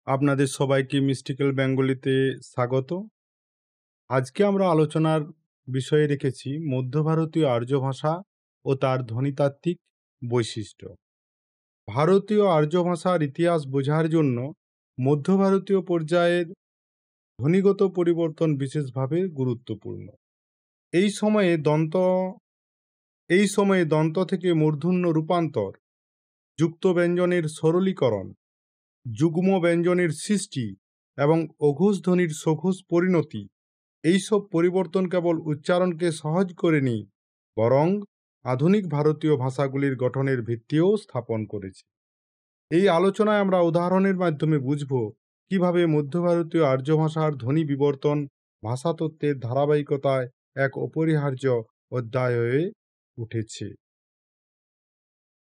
আপনাদের সবাইকে মিস্টিক্যাল বেঙ্গলিতে স্বাগত। আজকে আমরা আলোচনার বিষয়ে রেখেছি মধ্য ভারতীয় আর্য ভাষা ও তার ধ্বনিতাত্ত্বিক বৈশিষ্ট্য। ভারতীয় আর্য ভাষার ইতিহাস বোঝার জন্য মধ্য ভারতীয় পর্যায়ের ধ্বনিগত পরিবর্তন বিশেষভাবে গুরুত্বপূর্ণ। এই সময়ে দন্ত থেকে মূর্ধন্য রূপান্তর, যুক্ত ব্যঞ্জনের সরলীকরণ, যুগ্ম ব্যঞ্জনের সৃষ্টি এবং অঘোষ ধ্বনির সঘোষ পরিণতি, এইসব পরিবর্তন কেবল উচ্চারণকে সহজ করেনি, বরং আধুনিক ভারতীয় ভাষাগুলির গঠনের ভিত্তিও স্থাপন করেছে। এই আলোচনায় আমরা উদাহরণের মাধ্যমে বুঝব কিভাবে মধ্য ভারতীয় আর্য ভাষার ধ্বনি বিবর্তন ভাষাতত্ত্বের ধারাবাহিকতায় এক অপরিহার্য অধ্যায় হয়ে উঠেছে।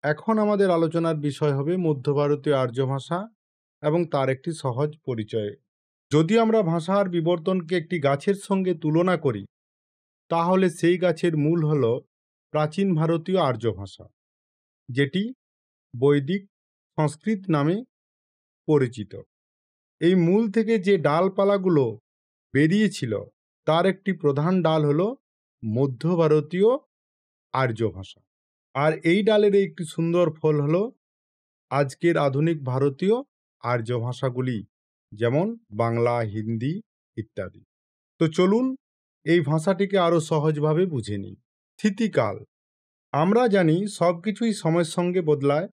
এখন আমাদের আলোচনার বিষয় হবে মধ্য ভারতীয় আর্য ভাষা এবং তার একটি সহজ পরিচয়। যদি আমরা ভাষার বিবর্তনকে একটি গাছের সঙ্গে তুলনা করি, তাহলে সেই গাছের মূল হল প্রাচীন ভারতীয় আর্য ভাষা, যেটি বৈদিক সংস্কৃত নামে পরিচিত। এই মূল থেকে যে ডালপালাগুলো বেরিয়েছিল তার একটি প্রধান ডাল হল মধ্য ভারতীয় আর্য ভাষা, আর এই ডালের একটি সুন্দর ফল হল আজকের আধুনিক ভারতীয় আর্য ভাষাগুলি, যেমন বাংলা, হিন্দি ইত্যাদি। তো চলুন এই ভাষাটিকে আরো সহজভাবে বুঝে নিই। স্থিতিকাল। আমরা জানি সবকিছুই সময়ের সঙ্গে বদলায়,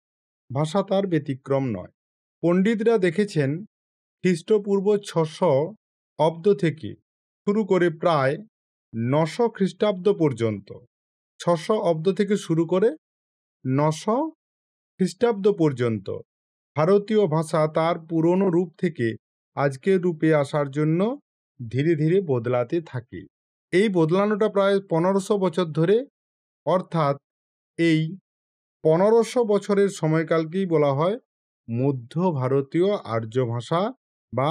ভাষা তার ব্যতিক্রম নয়। পণ্ডিতরা দেখেছেন খ্রিস্টপূর্ব 600 অব্দ থেকে শুরু করে প্রায় 900 খ্রিস্টাব্দ পর্যন্ত, 600 অব্দ থেকে শুরু করে 900 খ্রিস্টাব্দ পর্যন্ত ভারতীয় ভাষা তার পুরনো রূপ থেকে আজকের রূপে আসার জন্য ধীরে ধীরে বদলাতে থাকে। এই বদলানোটা প্রায় 1500 বছর ধরে, অর্থাৎ এই 1500 বছরের সময়কালকেই বলা হয় মধ্য ভারতীয় আর্য ভাষা বা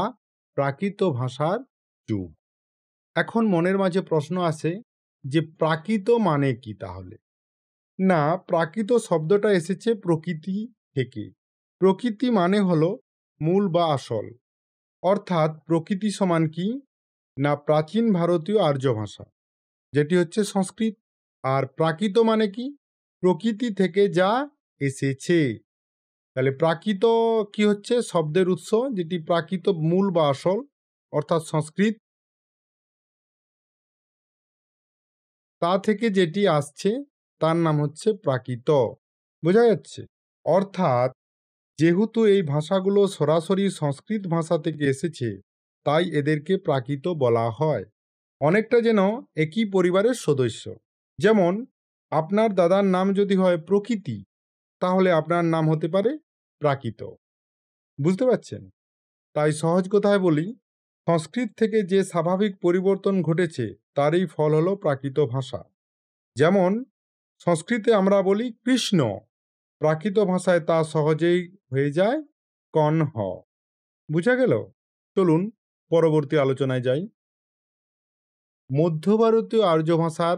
প্রাকৃত ভাষার যুগ। এখন মনের মাঝে প্রশ্ন আসে যে প্রাকৃত মানে কি তাহলে? না, প্রাকৃত শব্দটা এসেছে প্রকৃতি থেকে। প্রকৃতি মানে হলো মূল বা আসল, অর্থাৎ প্রকৃতি সমান কি না প্রাচীন ভারতীয় আর্য ভাষা, যেটি হচ্ছে সংস্কৃত। আর প্রাকৃত মানে কি? প্রকৃতি থেকে যা এসেছে। তাহলে প্রাকৃত কি হচ্ছে? শব্দের উৎস, যেটি প্রাকৃত মূল বা আসল, অর্থাৎ সংস্কৃত, তা থেকে যেটি আসছে তার নাম হচ্ছে প্রাকৃত। বোঝা যাচ্ছে? অর্থাৎ যেহেতু এই ভাষাগুলো সরাসরি সংস্কৃত ভাষা থেকে এসেছে, তাই এদেরকে প্রাকৃত বলা হয়। অনেকটা যেন একই পরিবারের সদস্য। যেমন আপনার দাদার নাম যদি হয় প্রকৃতি, তাহলে আপনার নাম হতে পারে প্রাকৃত। বুঝতে পারছেন? তাই সহজ কথায় বলি, সংস্কৃত থেকে যে স্বাভাবিক পরিবর্তন ঘটেছে তারই ফল হলো প্রাকৃত ভাষা। যেমন সংস্কৃতে আমরা বলি কৃষ্ণ, প্রাকৃত ভাষায় তা সহজেই হয়ে যায় কণ্হ। বুঝা গেল? চলুন পরবর্তী আলোচনায় যাই। মধ্য ভারতীয় আর্য ভাষার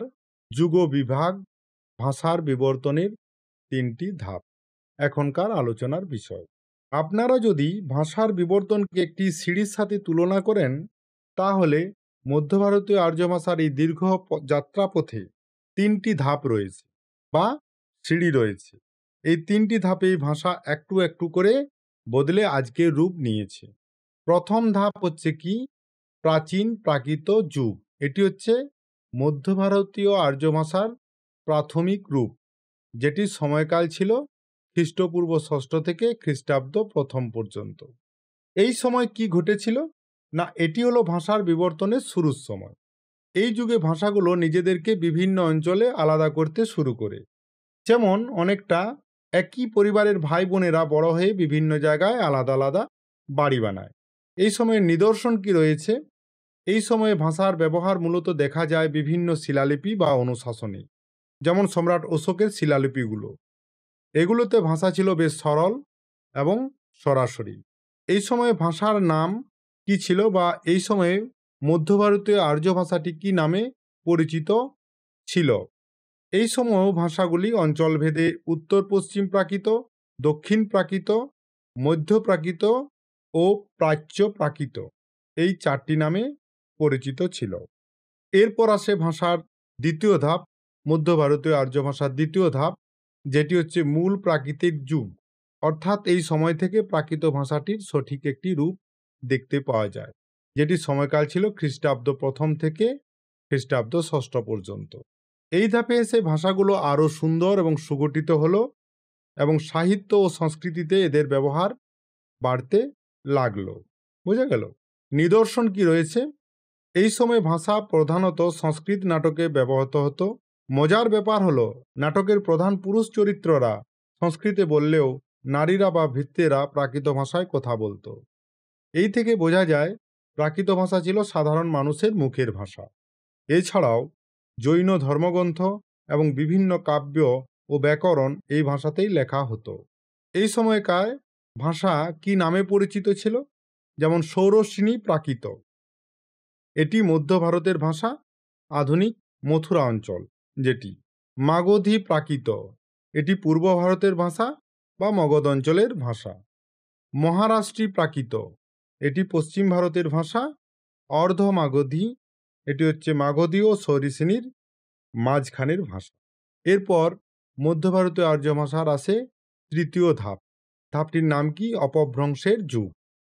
যুগ বিভাগ, ভাষার বিবর্তনের 3টি ধাপ এখনকার আলোচনার বিষয়। আপনারা যদি ভাষার বিবর্তনকে একটি সিঁড়ির সাথে তুলনা করেন, তাহলে মধ্য ভারতীয় আর্য ভাষার এই দীর্ঘ যাত্রাপথে 3টি ধাপ রয়েছে বা সিঁড়ি রয়েছে। এই 3টি ধাপে ভাষা একটু একটু করে বদলে আজকের রূপ নিয়েছে। প্রথম ধাপ হচ্ছে কি? প্রাচীন প্রাকৃত যুগ। এটি হচ্ছে মধ্য ভারতীয় আর্য ভাষার প্রাথমিক রূপ, যেটির সময়কাল ছিল খ্রিস্টপূর্ব 6 থেকে খ্রিস্টাব্দ 1 পর্যন্ত। এই সময় কি ঘটেছিল? না, এটি হলো ভাষার বিবর্তনের শুরুর সময়। এই যুগে ভাষাগুলো নিজেদেরকে বিভিন্ন অঞ্চলে আলাদা করতে শুরু করে। যেমন অনেকটা একই পরিবারের ভাই বোনেরা বড় হয়ে বিভিন্ন জায়গায় আলাদা আলাদা বাড়ি বানায়। এই সময়ের নিদর্শন কি রয়েছে? এই সময়ে ভাষার ব্যবহার মূলত দেখা যায় বিভিন্ন শিলালিপি বা অনুশাসনে, যেমন সম্রাট অশোকের শিলালিপিগুলো। এগুলোতে ভাষা ছিল বেশ সরল এবং সরাসরি। এই সময়ে ভাষার নাম কি ছিল, বা এই সময়ে মধ্য ভারতীয় আর্য ভাষাটি কি নামে পরিচিত ছিল? এই সময় ভাষাগুলি অঞ্চলভেদে উত্তর পশ্চিম প্রাকৃত, দক্ষিণ প্রাকৃত, মধ্য প্রাকৃত ও প্রাচ্য প্রাকৃত এই 4টি নামে পরিচিত ছিল। এরপর আসে ভাষার দ্বিতীয় ধাপ, মধ্য ভারতীয় আর্য ভাষার দ্বিতীয় ধাপ, যেটি হচ্ছে মূল প্রাকৃতিক যুগ। অর্থাৎ এই সময় থেকে প্রাকৃত ভাষাটির সঠিক একটি রূপ দেখতে পাওয়া যায়, যেটি সময়কাল ছিল খ্রিস্টাব্দ 1 থেকে খ্রিস্টাব্দ 6 পর্যন্ত। এই ধাপে এসে ভাষাগুলো আরও সুন্দর এবং সুগঠিত হলো এবং সাহিত্য ও সংস্কৃতিতে এদের ব্যবহার বাড়তে লাগলো। বোঝা গেল? নিদর্শন কি রয়েছে? এই সময় ভাষা প্রধানত সংস্কৃত নাটকে ব্যবহৃত হতো। মজার ব্যাপার হলো, নাটকের প্রধান পুরুষ চরিত্ররা সংস্কৃতে বললেও নারীরা বা ভৃত্যেরা প্রাকৃত ভাষায় কথা বলতো। এই থেকে বোঝা যায় প্রাকৃত ভাষা ছিল সাধারণ মানুষের মুখের ভাষা। এছাড়াও জৈন ধর্মগ্রন্থ এবং বিভিন্ন কাব্য ও ব্যাকরণ এই ভাষাতেই লেখা হতো। এই সময়কার ভাষা কি নামে পরিচিত ছিল? যেমন ষোড়শিনী প্রাকৃত, এটি মধ্য ভারতের ভাষা, আধুনিক মথুরা অঞ্চল। যেটি মাগধী প্রাকৃত, এটি পূর্ব ভারতের ভাষা বা মগধ অঞ্চলের ভাষা। মহারাষ্ট্রী প্রাকৃত, এটি পশ্চিম ভারতের ভাষা। অর্ধ মাগধী, এটি হচ্ছে মাগধী ও ষোড়শিনীর মাঝখানের ভাষা। এরপর মধ্য ভারতীয় আর্য ভাষার আসে তৃতীয় ধাপ। ধাপটির নাম কি? অপভ্রংশের যুগ।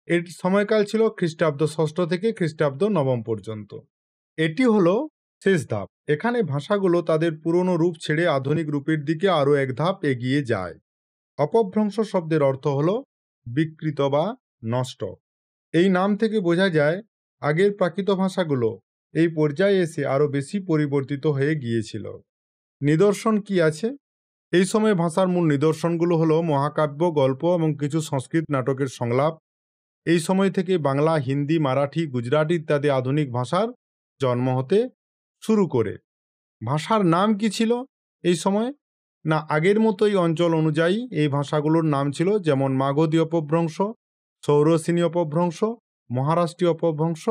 এর সময়কাল ছিল খ্রিস্টাব্দ 6 থেকে খ্রিস্টাব্দ 9 পর্যন্ত। এটি হলো শেষ ধাপ। এখানে ভাষাগুলো তাদের পুরনো রূপ ছেড়ে আধুনিক রূপের দিকে আরও এক ধাপ এগিয়ে যায়। অপভ্রংশ শব্দের অর্থ হলো বিকৃত বা নষ্ট। এই নাম থেকে বোঝা যায় আগের প্রাকৃত ভাষাগুলো এই পর্যায়ে এসে আরও বেশি পরিবর্তিত হয়ে গিয়েছিল। নিদর্শন কি আছে? এই সময় ভাষার মূল নিদর্শনগুলো হলো মহাকাব্য, গল্প এবং কিছু সংস্কৃত নাটকের সংলাপ। এই সময় থেকে বাংলা, হিন্দি, মারাঠি, গুজরাটি ইত্যাদি আধুনিক ভাষার জন্ম হতে শুরু করে। ভাষার নাম কি ছিল এই সময়? না, আগের মতোই অঞ্চল অনুযায়ী এই ভাষাগুলোর নাম ছিল, যেমন মাগধী অপভ্রংশ, ষোড়শিনী অপভ্রংশ, মহারাষ্ট্রীয় অপভ্রংশ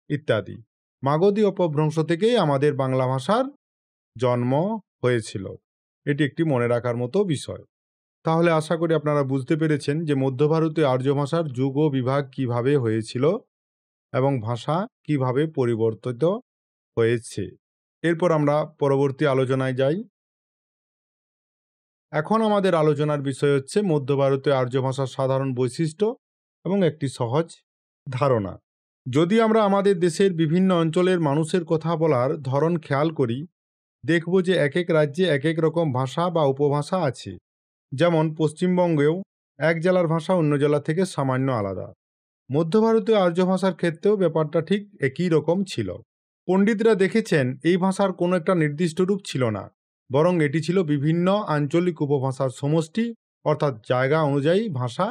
ইত্যাদি। মাগধী অপভ্রংশ থেকেই আমাদের বাংলা ভাষার জন্ম হয়েছিল। এটি একটি মনে রাখার মতো বিষয়। তাহলে আশা করি আপনারা বুঝতে পেরেছেন যে মধ্য ভারতীয় আর্য ভাষার যুগ ও বিভাগ কিভাবে হয়েছিল এবং ভাষা কিভাবে পরিবর্তিত হয়েছে। এরপর আমরা পরবর্তী আলোচনায় যাই। এখন আমাদের আলোচনার বিষয় হচ্ছে মধ্য ভারতীয় আর্য ভাষার সাধারণ বৈশিষ্ট্য এবং একটি সহজ ধারণা। যদি আমরা আমাদের দেশের বিভিন্ন অঞ্চলের মানুষের কথা বলার ধরন খেয়াল করি, দেখব যে এক এক রাজ্যে এক এক রকম ভাষা বা উপভাষা আছে। যেমন পশ্চিমবঙ্গেও এক জেলার ভাষা অন্য জেলা থেকে সামান্য আলাদা। মধ্য ভারতীয় আর্য ভাষার ক্ষেত্রেও ব্যাপারটা ঠিক একই রকম ছিল। পণ্ডিতরা দেখেছেন এই ভাষার কোনো একটা নির্দিষ্ট রূপ ছিল না, বরং এটি ছিল বিভিন্ন আঞ্চলিক উপভাষার সমষ্টি, অর্থাৎ জায়গা অনুযায়ী ভাষা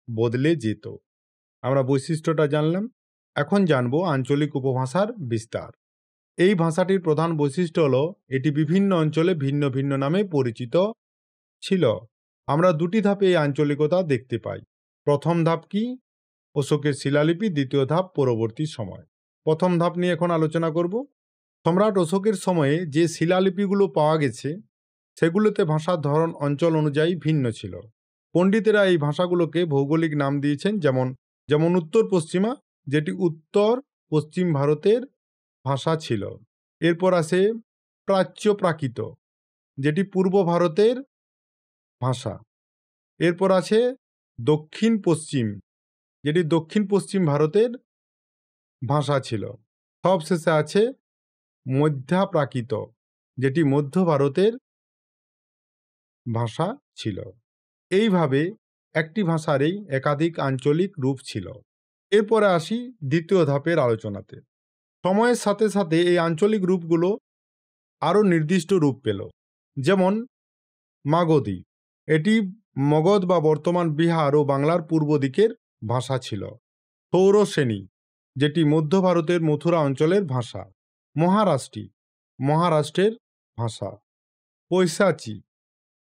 বদলে যেত। আমরা বৈশিষ্ট্যটা জানলাম, এখন জানব আঞ্চলিক উপভাষার বিস্তার। এই ভাষাটির প্রধান বৈশিষ্ট্য হলো এটি বিভিন্ন অঞ্চলে ভিন্ন ভিন্ন নামে পরিচিত ছিল। আমরা দুটি ধাপে এই আঞ্চলিকতা দেখতে পাই। প্রথম ধাপ কি? অশোকের শিলালিপি। দ্বিতীয় ধাপ পরবর্তী সময়। প্রথম ধাপ নিয়ে এখন আলোচনা করব। সম্রাট অশোকের সময়ে যে শিলালিপিগুলো পাওয়া গেছে সেগুলোতে ভাষার ধরন অঞ্চল অনুযায়ী ভিন্ন ছিল। পণ্ডিতেরা এই ভাষাগুলোকে ভৌগোলিক নাম দিয়েছেন, যেমন উত্তর পশ্চিমা, যেটি উত্তর পশ্চিম ভারতের ভাষা ছিল। এরপর আসে প্রাচ্য প্রাকৃত, যেটি পূর্ব ভারতের ভাষা। এরপর আছে দক্ষিণ পশ্চিম, যেটি দক্ষিণ পশ্চিম ভারতের ভাষা ছিল। সবশেষে আছে মধ্যা প্রাকৃত, যেটি মধ্য ভারতের ভাষা ছিল। এইভাবে একটি ভাষারই একাধিক আঞ্চলিক রূপ ছিল। এরপরে আসি দ্বিতীয় ধাপের আলোচনাতে। সময়ের সাথে সাথে এই আঞ্চলিক রূপগুলো আরও নির্দিষ্ট রূপ পেল। যেমন মাগধী, এটি মগধ বা বর্তমান বিহার ও বাংলার পূর্ব দিকের ভাষা ছিল। ষোড়শিনী, যেটি মধ্য ভারতের মথুরা অঞ্চলের ভাষা। মহারাষ্ট্রী, মহারাষ্ট্রের ভাষা। পৈশাচী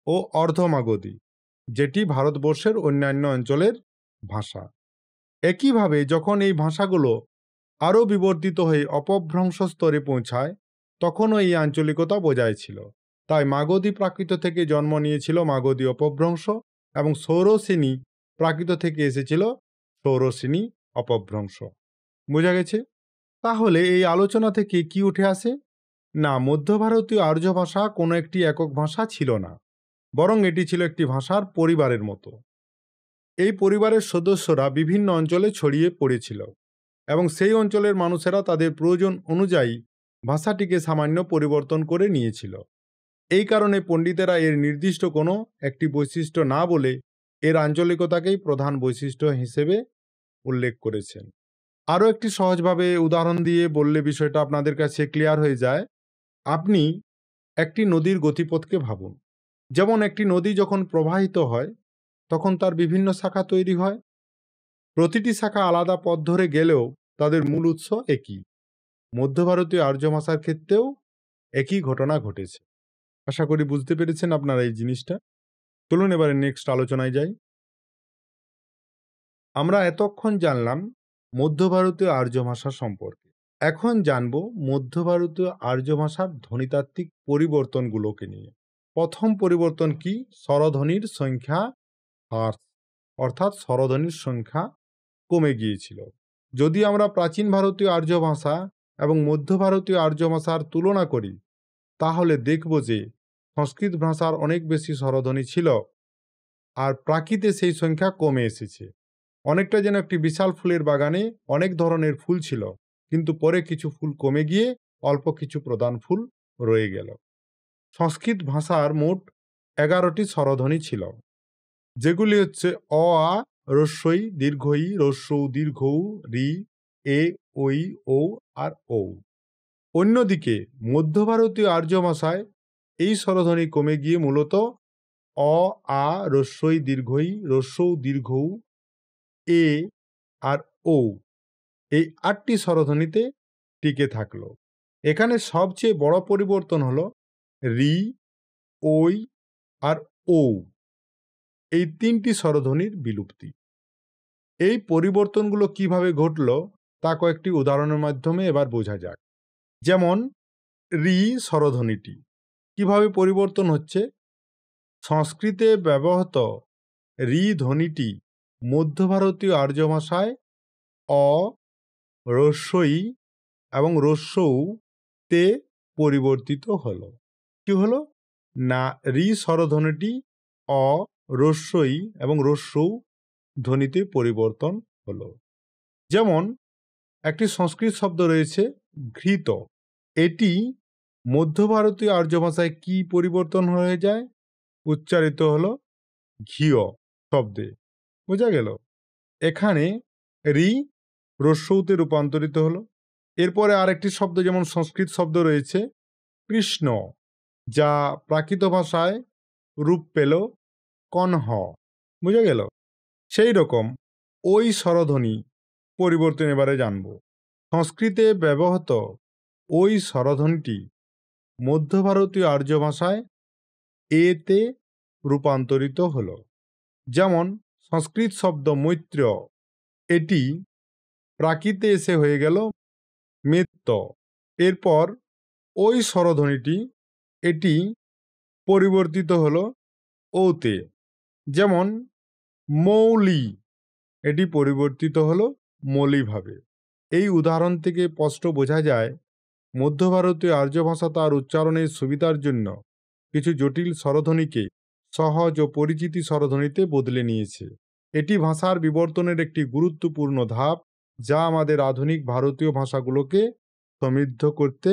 ও অর্ধমাগধী, যেটি ভারতবর্ষের অন্যান্য অঞ্চলের ভাষা। একইভাবে যখন এই ভাষাগুলো আরও বিবর্তিত হয়ে অপভ্রংশ স্তরে পৌঁছায়, তখনও এই আঞ্চলিকতা বজায় ছিল। তাই মাগধী প্রাকৃত থেকে জন্ম নিয়েছিল মাগধী অপভ্রংশ এবং ষোড়শিনী প্রাকৃত থেকে এসেছিল ষোড়শিনী অপভ্রংশ। বোঝা গেছে? তাহলে এই আলোচনা থেকে কি উঠে আসে? না, মধ্য ভারতীয় আর্য ভাষা কোনো একটি একক ভাষা ছিল না, বরং এটি ছিল একটি ভাষার পরিবারের মতো। এই পরিবারের সদস্যরা বিভিন্ন অঞ্চলে ছড়িয়ে পড়েছিল এবং সেই অঞ্চলের মানুষেরা তাদের প্রয়োজন অনুযায়ী ভাষাটিকে সামান্য পরিবর্তন করে নিয়েছিল। এই কারণে পণ্ডিতেরা এর নির্দিষ্ট কোনো একটি বৈশিষ্ট্য না বলে এর আঞ্চলিকতাকেই প্রধান বৈশিষ্ট্য হিসেবে উল্লেখ করেছেন। আরও একটি সহজভাবে উদাহরণ দিয়ে বললে বিষয়টা আপনাদের কাছে ক্লিয়ার হয়ে যায়। আপনি একটি নদীর গতিপথকে ভাবুন। যেমন একটি নদী যখন প্রবাহিত হয় তখন তার বিভিন্ন শাখা তৈরি হয়। প্রতিটি শাখা আলাদা পথ ধরে গেলেও তাদের মূল উৎস একই। মধ্য ভারতীয় আর্য ভাষার ক্ষেত্রেও একই ঘটনা ঘটেছে। আশা করি বুঝতে পেরেছেন আপনারা এই জিনিসটা। চলুন এবারে নেক্সট আলোচনায় যাই। আমরা এতক্ষণ জানলাম মধ্য ভারতীয় আর্য ভাষা সম্পর্কে। এখন জানব মধ্য ভারতীয় আর্য ভাষার ধ্বনিতাত্ত্বিক পরিবর্তনগুলোকে নিয়ে। প্রথম পরিবর্তন কি? স্বরধ্বনির সংখ্যা হ্রাস, অর্থাৎ স্বরধ্বনির সংখ্যা কমে গিয়েছিল। যদি আমরা প্রাচীন ভারতীয় আর্য ভাষা এবং মধ্য ভারতীয় আর্য ভাষার তুলনা করি তাহলে দেখব যে সংস্কৃত ভাষার অনেক বেশি স্বরধ্বনি ছিল আর প্রাকৃতে সেই সংখ্যা কমে এসেছে। অনেকটা যেন একটি বিশাল ফুলের বাগানে অনেক ধরনের ফুল ছিল, কিন্তু পরে কিছু ফুল কমে গিয়ে অল্প কিছু প্রধান ফুল রয়ে গেল। সংস্কৃত ভাষার মোট 11টি স্বরধ্বনি ছিল, যেগুলি হচ্ছে অ, আ, রস্বই, দীর্ঘই, রস্যৌ, দীর্ঘৌ, রি, এ, ওই, ও আর ঔ। অন্যদিকে মধ্য ভারতীয় আর্য ভাষায় এই স্বরধ্বনি কমে গিয়ে মূলত অ, আ, রস্বই, দীর্ঘই, রস্যৌ, দীর্ঘৌ, এ আর ও, এই 8টি স্বরধ্বনিতে টিকে থাকলো। এখানে সবচেয়ে বড় পরিবর্তন হলো রি, ওই আর ও, এই 3টি স্বরধ্বনির বিলুপ্তি। এই পরিবর্তনগুলো কিভাবে ঘটলো তা কয়েকটি উদাহরণের মাধ্যমে এবার বোঝা যাক। যেমন রি স্বরধ্বনিটি কিভাবে পরিবর্তন হচ্ছে। সংস্কৃতে ব্যবহৃত রি ধ্বনিটি মধ্য ভারতীয় আর্য ভাষায় অ, রস্বই এবং রস্যৌ তে পরিবর্তিত হলো। কি হলো না, রি স্বরধ্বনিটি অ, রস্বই এবং রস্যৌ ধ্বনিতে পরিবর্তন হলো। যেমন একটি সংস্কৃত শব্দ রয়েছে ঘৃত, এটি মধ্য ভারতীয় আর্য ভাষায় কি পরিবর্তন হয়ে যায়? উচ্চারিত হলো ঘিয় শব্দে। বোঝা গেল? এখানে রি রস্যৌতে রূপান্তরিত হলো। এরপরে আরেকটি শব্দ যেমন সংস্কৃত শব্দ রয়েছে কৃষ্ণ, যা প্রাকৃত ভাষায় রূপ পেল কনহ। বোঝা গেল? সেই রকম ওই স্বরধ্বনি পরিবর্তন এবারে জানব। সংস্কৃতে ব্যবহৃত ওই স্বরধ্বনিটি মধ্য ভারতীয় আর্য ভাষায় এতে রূপান্তরিত হলো। যেমন সংস্কৃত শব্দ মৈত্র, এটি প্রাকৃতে এসে হয়ে গেল মেত্য। এরপর ওই স্বরধ্বনিটি এটি পরিবর্তিত হলো ওতে। যেমন মৌলি, এটি পরিবর্তিত হলো মৌলিভাবে। এই উদাহরণ থেকে স্পষ্ট বোঝা যায় মধ্য ভারতীয় আর্য ভাষা তার উচ্চারণের সুবিধার জন্য কিছু জটিল স্বরধ্বনিকে সহজ ও পরিচিতি স্বরধ্বনিতে বদলে নিয়েছে। এটি ভাষার বিবর্তনের একটি গুরুত্বপূর্ণ ধাপ, যা আমাদের আধুনিক ভারতীয় ভাষাগুলোকে সমৃদ্ধ করতে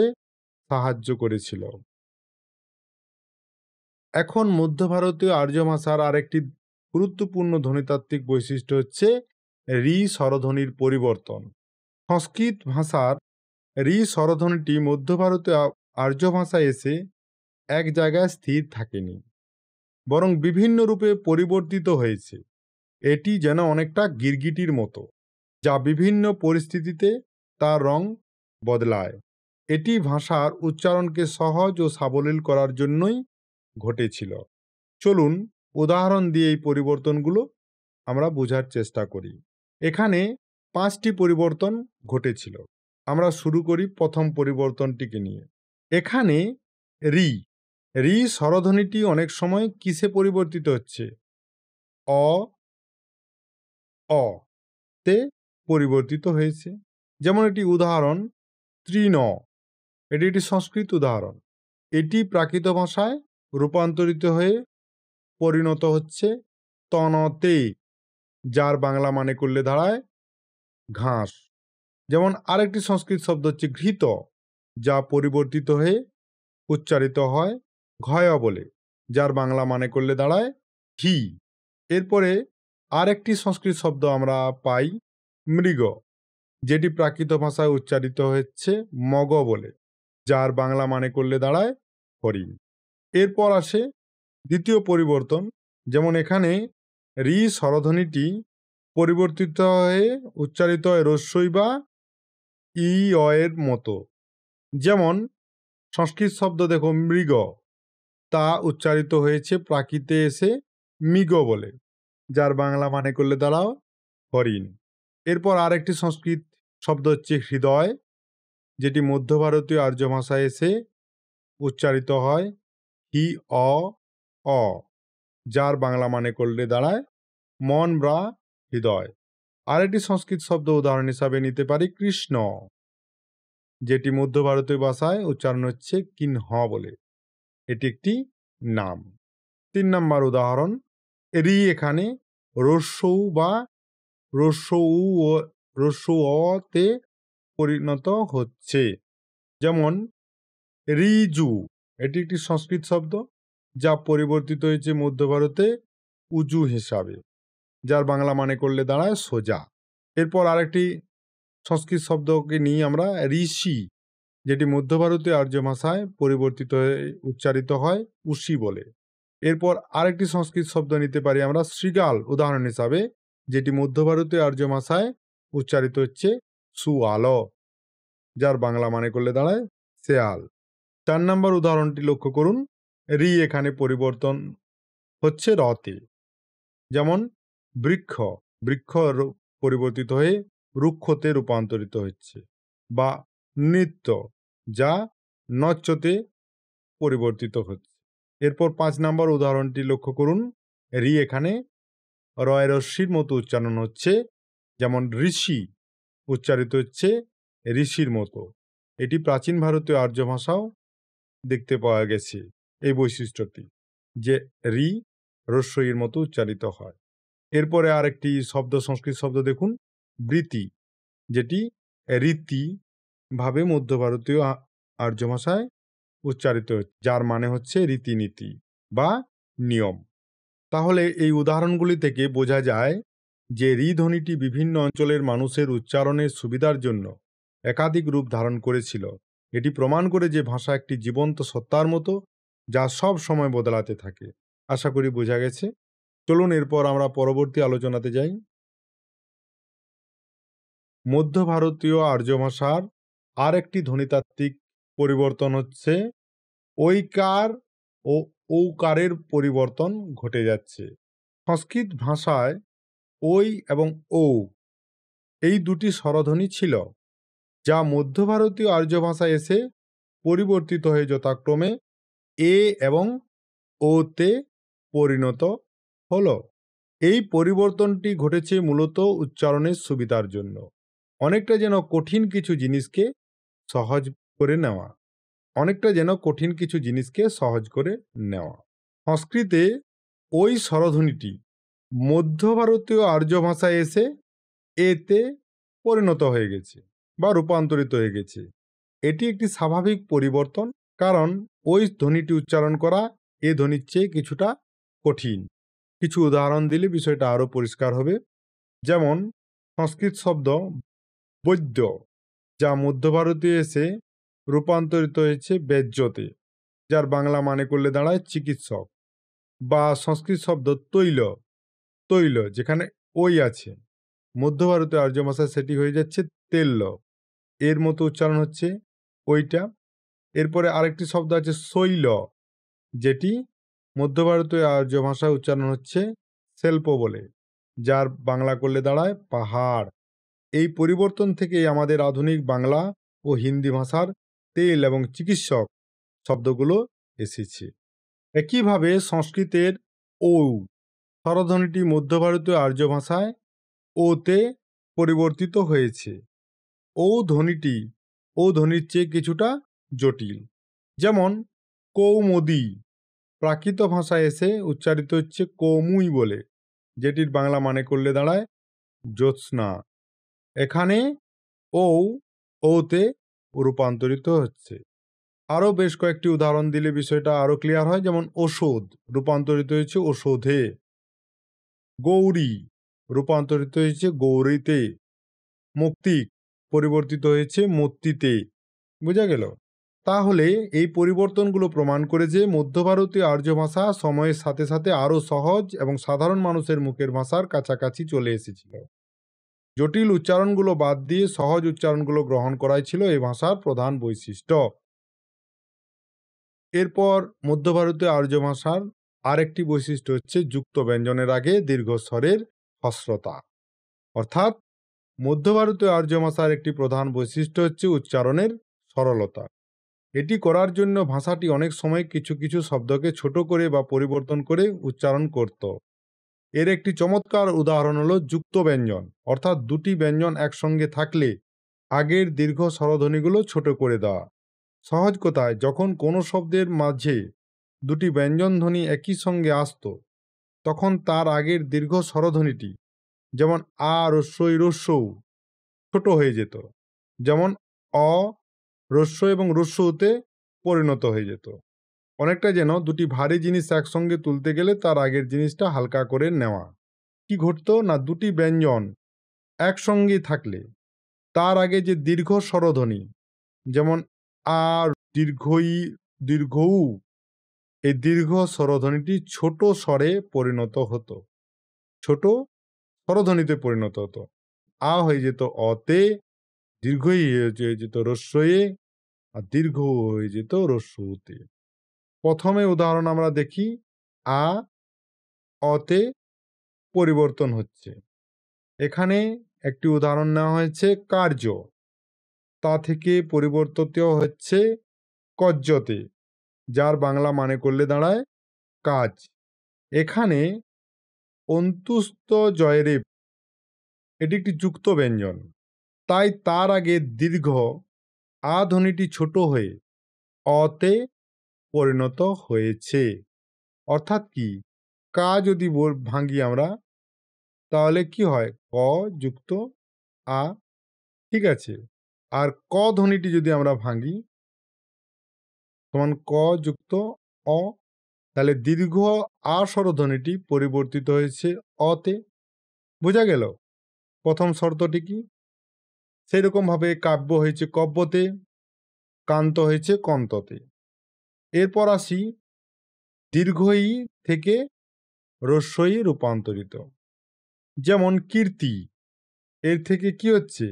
সাহায্য করেছিল। এখন মধ্য ভারতীয় আর্য ভাষার আরেকটি গুরুত্বপূর্ণ ধ্বনিতাত্ত্বিক বৈশিষ্ট্য হচ্ছে রি স্বরধ্বনির পরিবর্তন। সংস্কৃত ভাষার রি স্বরধ্বনিটি মধ্য ভারতীয় আর্য ভাষায় এসে এক জায়গায় স্থির থাকেনি, বরং বিভিন্ন রূপে পরিবর্তিত হয়েছে। এটি যেন অনেকটা গিরগিটির মতো, যা বিভিন্ন পরিস্থিতিতে তার রং বদলায়। এটি ভাষার উচ্চারণকে সহজ ও সাবলীল করার জন্যই ঘটেছিল। চলুন উদাহরণ দিয়ে এই পরিবর্তনগুলো আমরা বোঝার চেষ্টা করি। এখানে 5টি পরিবর্তন ঘটেছিল। আমরা শুরু করি প্রথম পরিবর্তনটিকে নিয়ে। এখানে রি রি স্বরধ্বনিটি অনেক সময় কিসে পরিবর্তিত হচ্ছে? অ, অ। তে পরিবর্তিত হয়েছে। যেমন একটি উদাহরণ তৃণ, এটি একটি সংস্কৃত উদাহরণ। এটি প্রাকৃত ভাষায় রূপান্তরিত হয়ে পরিণত হচ্ছে তনতে, যার বাংলা মানে করলে দাঁড়ায় ঘাস। যেমন আরেকটি সংস্কৃত শব্দ হচ্ছে ঘৃত, যা পরিবর্তিত হয়ে উচ্চারিত হয় ঘয় বলে, যার বাংলা মানে করলে দাঁড়ায় ঘি। এরপরে আরেকটি সংস্কৃত শব্দ আমরা পাই মৃগ, যেটি প্রাকৃত ভাষায় উচ্চারিত হচ্ছে মগ বলে, যার বাংলা মানে করলে দাঁড়ায় হরিণ। এরপর আসে দ্বিতীয় পরিবর্তন, যেমন এখানে রি স্বরধ্বনিটি পরিবর্তিত হয়ে উচ্চারিত হয় রস্যই বা ই এর মতো। যেমন সংস্কৃত শব্দ দেখো মৃগ, তা উচ্চারিত হয়েছে প্রাকৃতে এসে মৃগ বলে, যার বাংলা মানে করলে দাঁড়াও হরিণ। এরপর আরেকটি সংস্কৃত শব্দ হচ্ছে হৃদয়, যেটি মধ্য ভারতীয় আর্য ভাষায় এসে উচ্চারিত হয় হি অ, যার বাংলা মানে করলে দাঁড়ায় মন বা হৃদয়। আরেকটি সংস্কৃত শব্দ উদাহরণ হিসাবে নিতে পারি কৃষ্ণ, যেটি মধ্য ভারতীয় ভাষায় উচ্চারণ হচ্ছে কিন্হ বলে, এটি একটি নাম। ৩ নম্বর উদাহরণ রি এখানে রস্যৌ বা রস্যৌ তে পরিণত হচ্ছে। যেমন রিজু, এটি একটি সংস্কৃত শব্দ যা পরিবর্তিত হয়েছে মধ্য ভারতে উজু হিসাবে, যার বাংলা মানে করলে দাঁড়ায় সোজা। এরপর আরেকটি সংস্কৃত শব্দকে নিয়ে আমরা ঋষি, যেটি মধ্য ভারতীয় আর্য ভাষায় পরিবর্তিত হয়ে উচ্চারিত হয় উষি বলে। এরপর আরেকটি সংস্কৃত শব্দ নিতে পারি আমরা শৃগাল উদাহরণ হিসাবে, যেটি মধ্য ভারতীয় আর্য ভাষায় উচ্চারিত হচ্ছে সুয়াল, যার বাংলা মানে করলে দাঁড়ায় শেয়াল। ৪ নম্বর উদাহরণটি লক্ষ্য করুন, রি এখানে পরিবর্তন হচ্ছে রতে। যেমন বৃক্ষ, বৃক্ষ পরিবর্তিত হয়ে রুক্ষতে রূপান্তরিত হচ্ছে, বা নৃত্য, যা নচ্যতে পরিবর্তিত হচ্ছে। এরপর ৫ নম্বর উদাহরণটি লক্ষ্য করুন, রি এখানে রয় রশ্মির মতো উচ্চারণ হচ্ছে, যেমন ঋষি উচ্চারিত হচ্ছে ঋষির মতো। এটি প্রাচীন ভারতীয় আর্য ভাষাও দেখতে পাওয়া গেছে এই বৈশিষ্ট্যটি, যে রি রস্যইয়ের মতো উচ্চারিত হয়। এরপরে আরেকটি শব্দ সংস্কৃত শব্দ দেখুন বৃত্তি, যেটি রীতি ভাবে মধ্য ভারতীয় আর্য ভাষায় উচ্চারিত হচ্ছে, যার মানে হচ্ছে রীতিনীতি বা নিয়ম। তাহলে এই উদাহরণগুলি থেকে বোঝা যায় যে রি ধ্বনিটি বিভিন্ন অঞ্চলের মানুষের উচ্চারণের সুবিধার জন্য একাধিক রূপ ধারণ করেছিল। এটি প্রমাণ করে যে ভাষা একটি জীবন্ত সত্তার মতো, যা সব সময় বদলাতে থাকে। আশা করি বোঝা গেছে। চলুন এরপর আমরা পরবর্তী আলোচনাতে যাই। মধ্য ভারতীয় আর্য ভাষার আর একটি ধ্বনিতাত্ত্বিক পরিবর্তন হচ্ছে ঐকার ও ঔকারের পরিবর্তন ঘটে যাচ্ছে। সংস্কৃত ভাষায় ওই এবং ও, এই দুটি স্বরধ্বনি ছিল, যা মধ্য ভারতীয় আর্য ভাষায় এসে পরিবর্তিত হয়ে যথাক্রমে এ এবং ওতে পরিণত হলো। এই পরিবর্তনটি ঘটেছে মূলত উচ্চারণের সুবিধার জন্য, অনেকটা যেন কঠিন কিছু জিনিসকে সহজ করে নেওয়া। সংস্কৃতে ওই স্বরধ্বনিটি মধ্য ভারতীয় আর্য ভাষায় এসে এতে পরিণত হয়ে গেছে বা রূপান্তরিত হয়ে গেছে। এটি একটি স্বাভাবিক পরিবর্তন, কারণ ওই ধ্বনিটি উচ্চারণ করা এ ধ্বনির চেয়ে কিছুটা কঠিন। কিছু উদাহরণ দিলে বিষয়টা আরও পরিষ্কার হবে। যেমন সংস্কৃত শব্দ বৈদ্য, যা মধ্য ভারতীয় এসে রূপান্তরিত হয়েছে বেজ্যতে, যার বাংলা মানে করলে দাঁড়ায় চিকিৎসক। বা সংস্কৃত শব্দ তৈল, তৈল যেখানে ওই আছে, মধ্য ভারতীয় আর্য ভাষায় সেটি হয়ে যাচ্ছে তেল্য, এর মতো উচ্চারণ হচ্ছে ওইটা। এরপরে আরেকটি শব্দ আছে শৈল, যেটি মধ্য ভারতীয় আর্য ভাষায় উচ্চারণ হচ্ছে শিল্প বলে, যার বাংলা করলে দাঁড়ায় পাহাড়। এই পরিবর্তন থেকেই আমাদের আধুনিক বাংলা ও হিন্দি ভাষার তেল এবং চিকিৎসক শব্দগুলো এসেছে। একইভাবে সংস্কৃতের ঔ স্বরধ্বনিটি মধ্য ভারতীয় আর্য ভাষায় ওতে পরিবর্তিত হয়েছে। ও ধ্বনিটি ও ধ্বনির চেয়ে কিছুটা জটিল। যেমন কৌমুদী প্রাকৃত ভাষায় এসে উচ্চারিত হচ্ছে কৌমুই বলে, যেটির বাংলা মানে করলে দাঁড়ায় জ্যোৎস্না। এখানে ও ওতে রূপান্তরিত হচ্ছে। আরও বেশ কয়েকটি উদাহরণ দিলে বিষয়টা আরও ক্লিয়ার হয়। যেমন ওষুধ রূপান্তরিত হয়েছে ওষুধে, গৌরী রূপান্তরিত হয়েছে গৌরীতে, মুক্তিক পরিবর্তিত হয়েছে মূর্তিতে। বোঝা গেল? তাহলে এই পরিবর্তনগুলো প্রমাণ করে যে মধ্য ভারতীয় আর্য ভাষা সময়ের সাথে সাথে আরও সহজ এবং সাধারণ মানুষের মুখের ভাষার কাছাকাছি চলে এসেছিল। জটিল উচ্চারণগুলো বাদ দিয়ে সহজ উচ্চারণগুলো গ্রহণ করাই ছিল এই ভাষার প্রধান বৈশিষ্ট্য। এরপর মধ্য ভারতীয় আর্য ভাষার আরেকটি বৈশিষ্ট্য হচ্ছে যুক্ত ব্যঞ্জনের আগে দীর্ঘস্বরের হ্রস্বতা। অর্থাৎ মধ্য ভারতীয় আর্য ভাষার একটি প্রধান বৈশিষ্ট্য হচ্ছে উচ্চারণের সরলতা। এটি করার জন্য ভাষাটি অনেক সময় কিছু কিছু শব্দকে ছোট করে বা পরিবর্তন করে উচ্চারণ করত। এর একটি চমৎকার উদাহরণ হলো যুক্ত ব্যঞ্জন, অর্থাৎ দুটি ব্যঞ্জন একসঙ্গে থাকলে আগের দীর্ঘ স্বরধ্বনিগুলো ছোট করে দেওয়া। সহজ কথায়, যখন কোনো শব্দের মাঝে দুটি ব্যঞ্জন ধ্বনি একই সঙ্গে আসত, তখন তার আগের দীর্ঘ স্বরধ্বনিটি, যেমন আ রস্যই রস্যৌ, ছোট হয়ে যেত। যেমন অ রস্য এবং রস্যতে পরিণত হয়ে যেত। অনেকটা যেন দুটি ভারী জিনিস একসঙ্গে তুলতে গেলে তার আগের জিনিসটা হালকা করে নেওয়া। কি ঘটতো না, দুটি ব্যঞ্জন একসঙ্গে থাকলে তার আগে যে দীর্ঘ স্বরধ্বনি, যেমন আর দীর্ঘই দীর্ঘউ, এই দীর্ঘ স্বরধ্বনিটি ছোট স্বরে পরিণত হতো, ছোট স্বরধ্বনিতে পরিণত হতো। আ হয়ে যেত অতে, দীর্ঘই হয়ে যেত রস্যয়ে, আর দীর্ঘ হয়ে যেত রস্যতে। প্রথমে উদাহরণ আমরা দেখি, আ অতে পরিবর্তন হচ্ছে। এখানে একটি উদাহরণ নেওয়া হয়েছে কার্য, তা থেকে পরিবর্তিত হচ্ছে কজ্জতে, যার বাংলা মানে করলে দাঁড়ায় কাজ। এখানে অন্তুস্ত জয়রেব, এটি একটি যুক্ত ব্যঞ্জন, তাই তার আগে দীর্ঘ আ ধ্বনিটি ছোট হয়ে অতে পরিণত হয়েছে। অর্থাৎ কি, কা যদি ভাঙি আমরা, তাহলে কি হয়, ক যুক্ত আ, ঠিক আছে। আর ক ধ্বনিটি যদি আমরা ভাঙি, তখন ক যুক্ত অ, তাহলে দীর্ঘ আ স্বরধ্বনিটি পরিবর্তিত হয়েছে অতে। বোঝা গেল প্রথম শর্তটি কি? সেই রকম ভাবে কাব্য হয়েছে কব্যতে, কান্ত হয়েছে কন্ততে। এরপর আসি দীর্ঘই থেকে রস্যই রূপান্তরিত। যেমন কীর্তি, এর থেকে কি হচ্ছে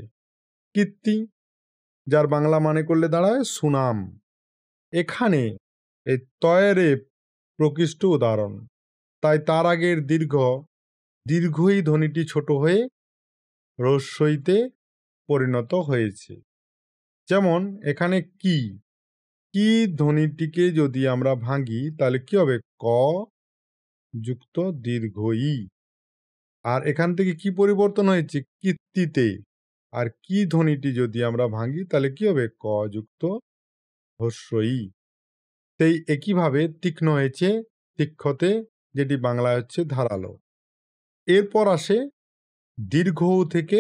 কীর্তি, যার বাংলা মানে করলে দাঁড়ায় সুনাম। এখানে এই তয়ের প্রকৃষ্ট উদাহরণ, তাই তার আগের দীর্ঘই ধ্বনিটি ছোট হয়ে রস্যইতে পরিণত হয়েছে। যেমন এখানে কি ধ্বনিটিকে যদি আমরা ভাঙি, তাহলে কি হবে, ক যুক্ত দীর্ঘই। আর এখান থেকে কি পরিবর্তন হয়েছে, কীর্তিতে। আর কি ধ্বনিটি যদি আমরা ভাঙি, তাহলে কি হবে, ক যুক্ত হস্যই। সেই একইভাবে তীক্ষ্ণ হয়েছে তীক্ষ্ণতে, যেটি বাংলায় হচ্ছে ধারালো। এরপর আসে দীর্ঘ থেকে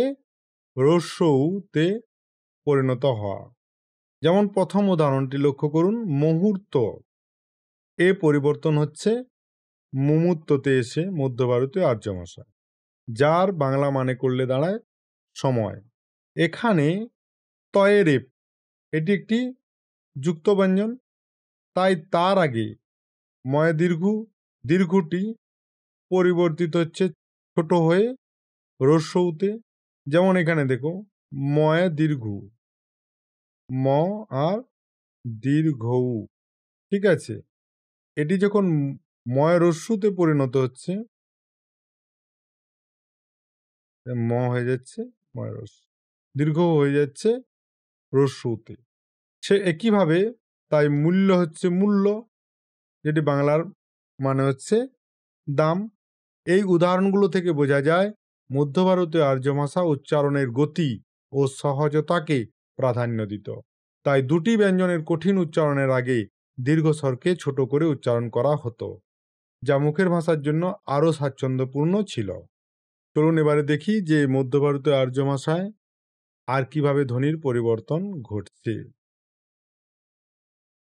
রস্যতে পরিণত হওয়া। যেমন প্রথম উদাহরণটি লক্ষ্য করুন, মুহূর্ত, এ পরিবর্তন হচ্ছে মুমূর্ততে এসে মধ্য ভারতীয় আর্য ভাষা, যার বাংলা মানে করলে দাঁড়ায় সময়। এখানে তয়েরেপ, এটি একটি যুক্ত ব্যঞ্জন, তাই তার আগে ময় দীর্ঘটি পরিবর্তিত হচ্ছে ছোট হয়ে রস্যউতে। যেমন এখানে দেখো, ময় দীর্ঘ, ম আর দীর্ঘউ, ঠিক আছে। এটি যখন ময় রস্যুতে পরিণত হচ্ছে, ম হয়ে যাচ্ছে ময় রস্যু, দীর্ঘ হয়ে যাচ্ছে রস্যুতে। সে একইভাবে, তাই মূল্য হচ্ছে মূল্য, যেটি বাংলার মানে হচ্ছে দাম। এই উদাহরণগুলো থেকে বোঝা যায় মধ্য ভারতীয় আর্য ভাষা উচ্চারণের গতি ও সহজতাকে প্রাধান্য দিত। তাই দুটি ব্যঞ্জনের কঠিন উচ্চারণের আগে দীর্ঘস্বরকে ছোট করে উচ্চারণ করা হতো, যা মুখের ভাষার জন্য আরও স্বাচ্ছন্দ্যপূর্ণ ছিল। চলুন এবারে দেখি যে মধ্য ভারতীয় আর্য ভাষায় আর কিভাবে ধ্বনির পরিবর্তন ঘটছে।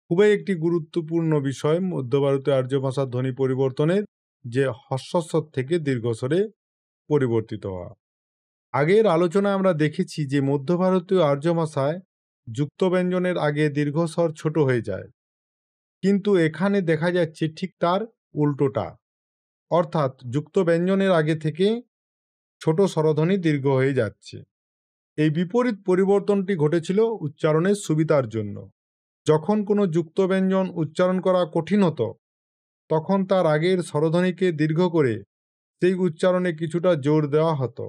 খুবই একটি গুরুত্বপূর্ণ বিষয় মধ্য ভারতীয় আর্য ভাষার ধ্বনি পরিবর্তনের, যে হ্রস্বস্বর থেকে দীর্ঘস্বরে পরিবর্তিত হওয়া। আগের আলোচনায় আমরা দেখেছি যে মধ্য ভারতীয় আর্য ভাষায় যুক্ত ব্যঞ্জনের আগে দীর্ঘস্বর ছোট হয়ে যায়, কিন্তু এখানে দেখা যাচ্ছে ঠিক তার উল্টোটা, অর্থাৎ যুক্ত ব্যঞ্জনের আগে থেকে ছোট স্বরধ্বনি দীর্ঘ হয়ে যাচ্ছে। এই বিপরীত পরিবর্তনটি ঘটেছিল উচ্চারণের সুবিধার জন্য। যখন কোনো যুক্ত ব্যঞ্জন উচ্চারণ করা কঠিন হতো, তখন তার আগের স্বরধ্বনিকে দীর্ঘ করে সেই উচ্চারণে কিছুটা জোর দেওয়া হতো,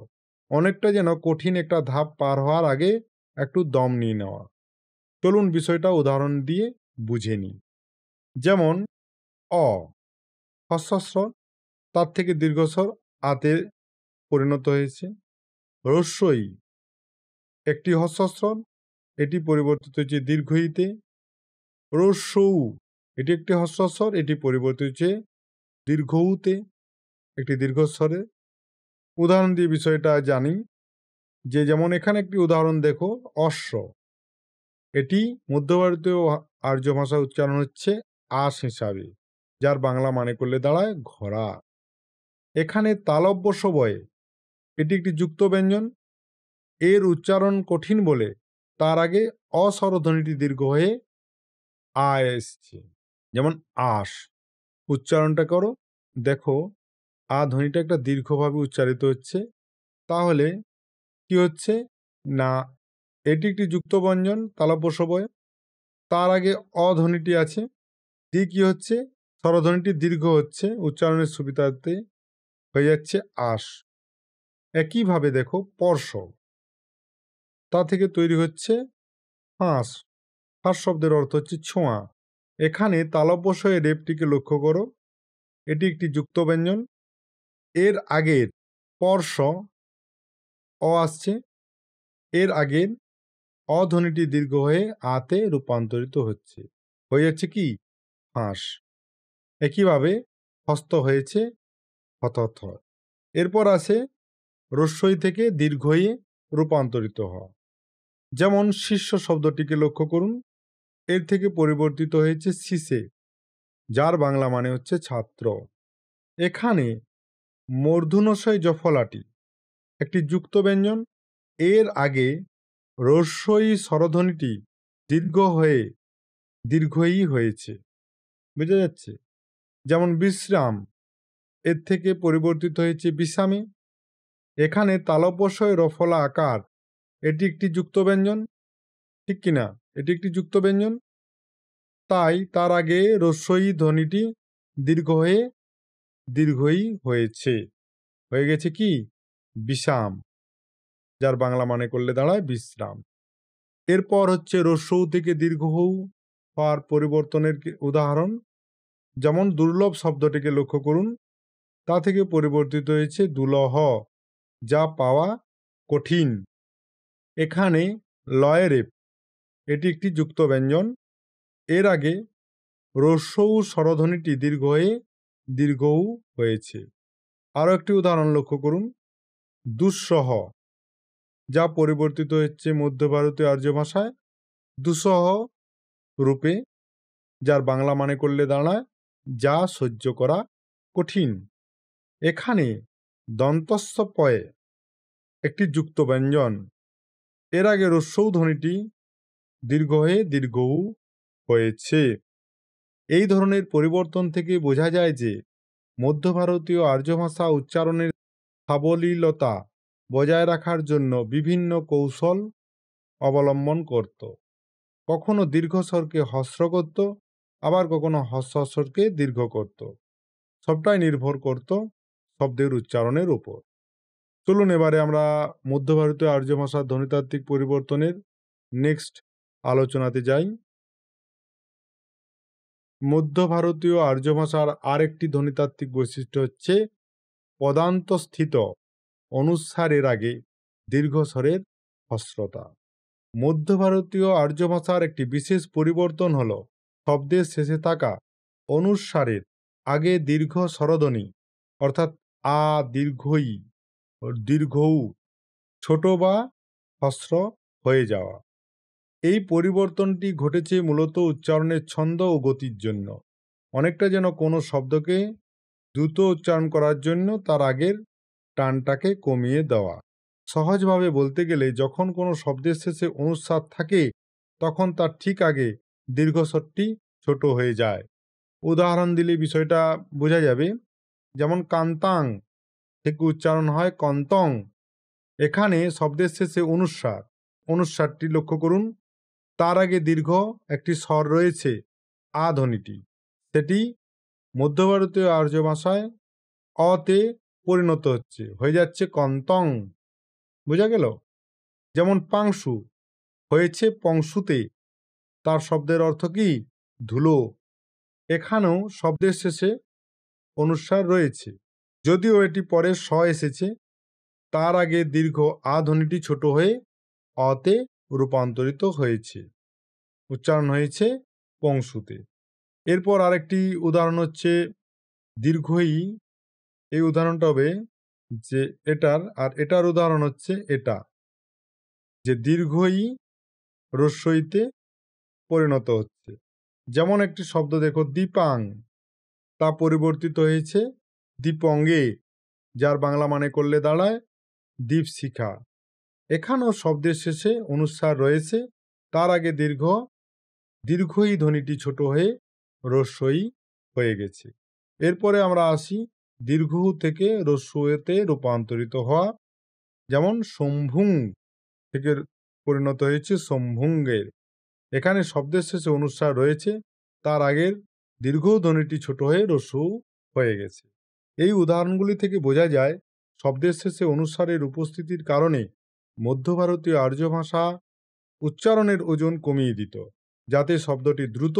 অনেকটা যেন কঠিন একটা ধাপ পার হওয়ার আগে একটু দম নিয়ে নেওয়া। চলুন বিষয়টা উদাহরণ দিয়ে বুঝে নিই। যেমন অ হ্রস্বস্বর, তার থেকে দীর্ঘস্বর আতে পরিণত হয়েছে। রস্বই একটি হ্রস্বস্বর, এটি পরিবর্তিত হয়েছে দীর্ঘ ইতে। রস্যৌ এটি একটি হ্রস্বস্বর, এটি পরিবর্তিত হয়েছে দীর্ঘ উতে, একটি দীর্ঘস্বরে। উদাহরণ দিয়ে বিষয়টা জানি যে, যেমন এখানে একটি উদাহরণ দেখো, অশ্ব, এটি মধ্য ভারতীয় আর্য ভাষা উচ্চারণ হচ্ছে আশ হিসাবে, যার বাংলা মানে করলে দাঁড়ায় ঘোড়া। এখানে তালব্য সবয়ে, এটি একটি যুক্ত ব্যঞ্জন, এর উচ্চারণ কঠিন বলে তার আগে অস্বরধ্বনিটি দীর্ঘ হয়ে আ এসছে। যেমন আশ, উচ্চারণটা করো, দেখো আ ধ্বনিটা একটা দীর্ঘভাবে উচ্চারিত হচ্ছে। তাহলে কি হচ্ছে না, এটি একটি যুক্ত ব্যঞ্জন তালব্য সবয়ে, তার আগে অধ্বনিটি আছে, দিয়ে কি হচ্ছে স্বরধ্বনিটি দীর্ঘ হচ্ছে, উচ্চারণের সুবিধাতে হয়ে যাচ্ছে আশ। একইভাবে দেখো পর্শ, তা থেকে তৈরি হচ্ছে ফাঁস। ফাঁস শব্দের অর্থ হচ্ছে ছোঁয়া। এখানে তালব্যস্বয়ে রেপটিকে লক্ষ্য করো, এটি একটি যুক্ত ব্যঞ্জন, এর আগের পর্শ অ আসছে, এর আগের অধ্বনিটি দীর্ঘ হয়ে আতে রূপান্তরিত হচ্ছে, হয়ে যাচ্ছে কি ফাঁস। একইভাবে হস্ত হয়েছে হতথ। এরপর আছে রস্বই থেকে দীর্ঘ হয়ে রূপান্তরিত হওয়া। যেমন শিষ্য শব্দটিকে লক্ষ্য করুন, এর থেকে পরিবর্তিত হয়েছে শিশে, যার বাংলা মানে হচ্ছে ছাত্র। এখানে মূর্ধন্যশয় জফলাটি একটি যুক্ত ব্যঞ্জন, এর আগে রস্বই স্বরধ্বনিটি দীর্ঘ হয়ে দীর্ঘই হয়েছে, বুঝা যাচ্ছে। যেমন বিশ্রাম, এর থেকে পরিবর্তিত হয়েছে বিশ্রামে। এখানে তালব্যস্বয় রফলা আকার, এটি একটি যুক্ত ব্যঞ্জন, ঠিক কিনা, এটি একটি যুক্ত ব্যঞ্জন, তাই তার আগে রস্বই ধ্বনিটি দীর্ঘ হয়ে দীর্ঘই হয়েছে, হয়ে গেছে কি বিষাম, যার বাংলা মানে করলে দাঁড়ায় বিশ্রাম। এরপর হচ্ছে রস্যৌ থেকে দীর্ঘ হওয়ার পরিবর্তনের উদাহরণ। যেমন দুর্লভ শব্দটিকে লক্ষ্য করুন, তা থেকে পরিবর্তিত হয়েছে দুলহ, যা পাওয়া কঠিন। এখানে লয়েরেপ, এটি একটি যুক্ত ব্যঞ্জন, এর আগে রস্যৌ স্বরধ্বনিটি দীর্ঘ হয়ে দীর্ঘও হয়েছে। আরও একটি উদাহরণ লক্ষ্য করুন, দুঃসহ, যা পরিবর্তিত হচ্ছে মধ্য ভারতীয় আর্য ভাষায় দুঃসহ রূপে, যার বাংলা মানে করলে দাঁড়ায় যা সহ্য করা কঠিন। এখানে দন্তস্ব পয়ে একটি যুক্ত ব্যঞ্জন, এর আগে রস্যৌ ধ্বনিটি দীর্ঘ হয়ে দীর্ঘও হয়েছে। এই ধরনের পরিবর্তন থেকে বোঝা যায় যে মধ্য ভারতীয় আর্য ভাষা উচ্চারণের সাবলীলতা বজায় রাখার জন্য বিভিন্ন কৌশল অবলম্বন করত। কখনো দীর্ঘস্বরকে হ্রস্ব করত, আবার কখনো হ্রস্বস্বরকে দীর্ঘ করত। সবটাই নির্ভর করত শব্দের উচ্চারণের উপর। চলুন এবারে আমরা মধ্য ভারতীয় আর্য ভাষার ধ্বনিতাত্ত্বিক পরিবর্তনের নেক্সট আলোচনাতে যাই। মধ্য ভারতীয় আর্য ভাষার আরেকটি ধ্বনিতাত্ত্বিক বৈশিষ্ট্য হচ্ছে পদান্তস্থিত অনুস্বারের আগে দীর্ঘস্বরের হ্রস্বতা। মধ্য ভারতীয় আর্য ভাষার একটি বিশেষ পরিবর্তন হল শব্দের শেষে থাকা অনুস্বারের আগে দীর্ঘ স্বরধ্বনি অর্থাৎ আ দীর্ঘই দীর্ঘউ ছোট বা হ্রস্ব হয়ে যাওয়া। এই পরিবর্তনটি ঘটেছে মূলত উচ্চারণের ছন্দ ও গতির জন্য, অনেকটা যেন কোনো শব্দকে দ্রুত উচ্চারণ করার জন্য তার আগের টানটাকে কমিয়ে দেওয়া। সহজভাবে বলতে গেলে যখন কোনো শব্দের শেষে অনুস্বার থাকে তখন তার ঠিক আগে দীর্ঘস্বরটি ছোট হয়ে যায়। উদাহরণ দিলে বিষয়টা বোঝা যাবে। যেমন কান্তাং থেকে উচ্চারণ হয় কন্তং। এখানে শব্দের শেষে অনুস্বারটি লক্ষ্য করুন, তার আগে দীর্ঘ একটি স্বর রয়েছে আ ধ্বনিটি, সেটি মধ্য ভারতীয় আর্য ভাষায় অতে পরিণত হয়ে যাচ্ছে কন্তং। বোঝা গেল? যেমন পাংশু হয়েছে পংশুতে, তার শব্দের অর্থ কি? ধুলো। এখানেও শব্দের শেষে অনুস্বার রয়েছে, যদিও এটি পরে স এসেছে। তার আগে দীর্ঘ আ ধ্বনিটি ছোট হয়ে অতে রূপান্তরিত হয়েছে, উচ্চারণ হয়েছে পংশুতে। এরপর আরেকটি উদাহরণ হচ্ছে দীর্ঘই। এই উদাহরণটা হবে যে এটার উদাহরণ হচ্ছে এটা, যে দীর্ঘই রস্বইতে পরিণত হচ্ছে। যেমন একটি শব্দ দেখো দীপাং, তা পরিবর্তিত হয়েছে দীপঙ্গে, যার বাংলা মানে করলে দাঁড়ায় দীপশিখা। এখানেও শব্দের শেষে অনুস্বার রয়েছে, তার আগে দীর্ঘই ধ্বনিটি ছোট হয়ে রস্বই হয়ে গেছে। এরপরে আমরা আসি দীর্ঘ থেকে রস্বইতে রূপান্তরিত হওয়া। যেমন শম্ভুং থেকে পরিণত হয়েছে শম্ভুঙ্গের। এখানে শব্দের শেষে অনুস্বার রয়েছে, তার আগের দীর্ঘ ধ্বনিটি ছোট হয়ে রস্যু হয়ে গেছে। এই উদাহরণগুলি থেকে বোঝা যায় শব্দের শেষে অনুস্বারের উপস্থিতির কারণে মধ্য ভারতীয় আর্য ভাষা উচ্চারণের ওজন কমিয়ে দিত, যাতে শব্দটি দ্রুত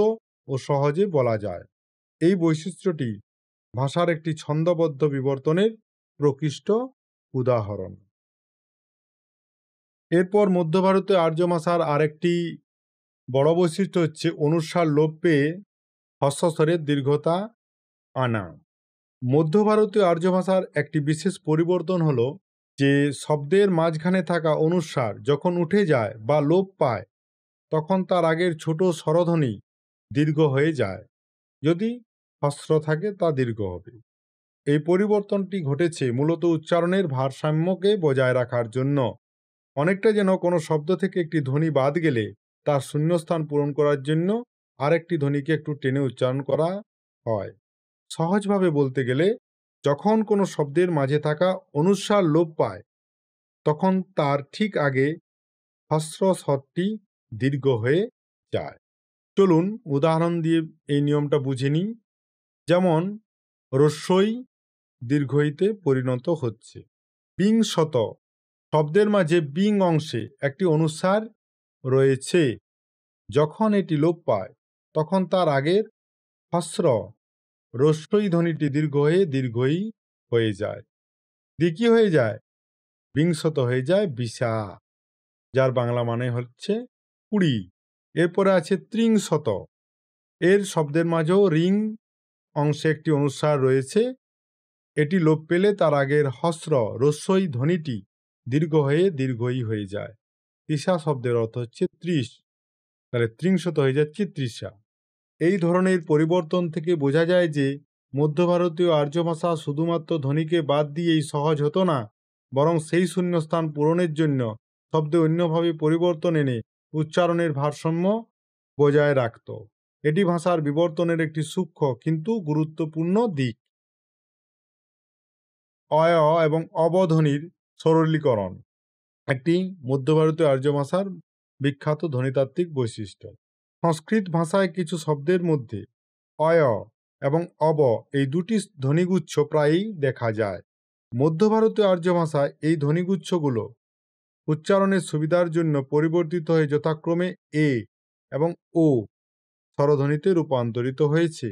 ও সহজে বলা যায়। এই বৈশিষ্ট্যটি ভাষার একটি ছন্দবদ্ধ বিবর্তনের প্রকৃষ্ট উদাহরণ। এরপর মধ্য ভারতীয় আর্য ভাষার আরেকটি বড় বৈশিষ্ট্য হচ্ছে অনুস্বার লোপ পেয়ে হ্রস্বস্বরের দীর্ঘতা আনা। মধ্য ভারতীয় আর্য ভাষার একটি বিশেষ পরিবর্তন হল যে শব্দের মাঝখানে থাকা অনুস্বার যখন উঠে যায় বা লোপ পায় তখন তার আগের ছোট স্বরধ্বনি দীর্ঘ হয়ে যায়। যদি হ্রস্ব থাকে তা দীর্ঘ হবে। এই পরিবর্তনটি ঘটেছে মূলত উচ্চারণের ভারসাম্যকে বজায় রাখার জন্য, অনেকটা যেন কোনো শব্দ থেকে একটি ধ্বনি বাদ গেলে তার শূন্যস্থান পূরণ করার জন্য আরেকটি ধ্বনিকে একটু টেনে উচ্চারণ করা হয়। সহজভাবে বলতে গেলে যখন কোনো শব্দের মাঝে থাকা অনুস্বার লোপ পায় তখন তার ঠিক আগে হ্রস্ব স্বরটি দীর্ঘ হয়ে যায়। চলুন উদাহরণ দিয়ে এই নিয়মটা বুঝে নিই। যেমন রস্বই দীর্ঘইতে পরিণত হচ্ছে। বিংশত শব্দের মাঝে বিং অংশে একটি অনুস্বার রয়েছে, যখন এটি লোপ পায় তখন তার আগের হ্রস্ব রস্বই ধ্বনিটি দীর্ঘ হয়ে দীর্ঘই হয়ে যায়। দ্বিকি হয়ে যায়, বিংশত হয়ে যায় বিশা, যার বাংলা মানে হচ্ছে 20। এরপরে আছে ত্রিংশত, এর শব্দের মাঝেও রিং অংশে একটি অনুস্বার রয়েছে, এটি লোপ পেলে তার আগের হ্রস্ব রস্বই ধ্বনিটি দীর্ঘ হয়ে দীর্ঘই হয়ে যায়। তৃষা শব্দের অর্থ হচ্ছে 30, তাহলে ত্রিংশত হয়ে যাচ্ছে তৃষা। এই ধরনের পরিবর্তন থেকে বোঝা যায় যে মধ্য ভারতীয় আর্য ভাষা শুধুমাত্র ধ্বনিকে বাদ দিয়েই সহজ হতো না, বরং সেই শূন্যস্থান পূরণের জন্য শব্দে অন্যভাবে পরিবর্তন এনে উচ্চারণের ভারসাম্য বজায় রাখত। এটি ভাষার বিবর্তনের একটি সূক্ষ্ম কিন্তু গুরুত্বপূর্ণ দিক। অয় এবং অবধ্বনির সরলীকরণ একটি মধ্য ভারতীয় আর্য ভাষার বিখ্যাত ধ্বনিতাত্ত্বিক বৈশিষ্ট্য। সংস্কৃত ভাষায় কিছু শব্দের মধ্যে অয় এবং অব এই দুটি ধ্বনিগুচ্ছ প্রায়ই দেখা যায়। মধ্য ভারতীয় আর্য ভাষায় এই ধ্বনিগুচ্ছগুলো উচ্চারণের সুবিধার জন্য পরিবর্তিত হয়ে যথাক্রমে এ এবং ও স্বরধ্বনিতে রূপান্তরিত হয়েছে।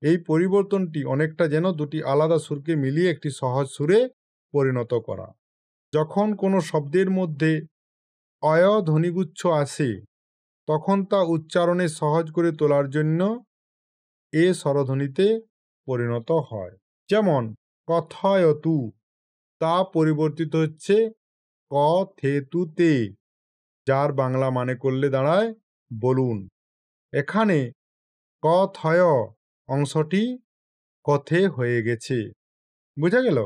এই পরিবর্তনটি অনেকটা যেন দুটি আলাদা সুরকে মিলিয়ে একটি সহজ সুরে পরিণত করা। যখন কোনো শব্দের মধ্যে অয় ধ্বনিগুচ্ছ আসে তখন তা উচ্চারণে সহজ করে তোলার জন্য এ স্বরধ্বনিতে পরিণত হয়। যেমন কথয়তু, তা পরিবর্তিত হচ্ছে কথেতুতে, যার বাংলা মানে করলে দাঁড়ায় বলুন। এখানে কথয় অংশটি কথে হয়ে গেছে। বুঝা গেল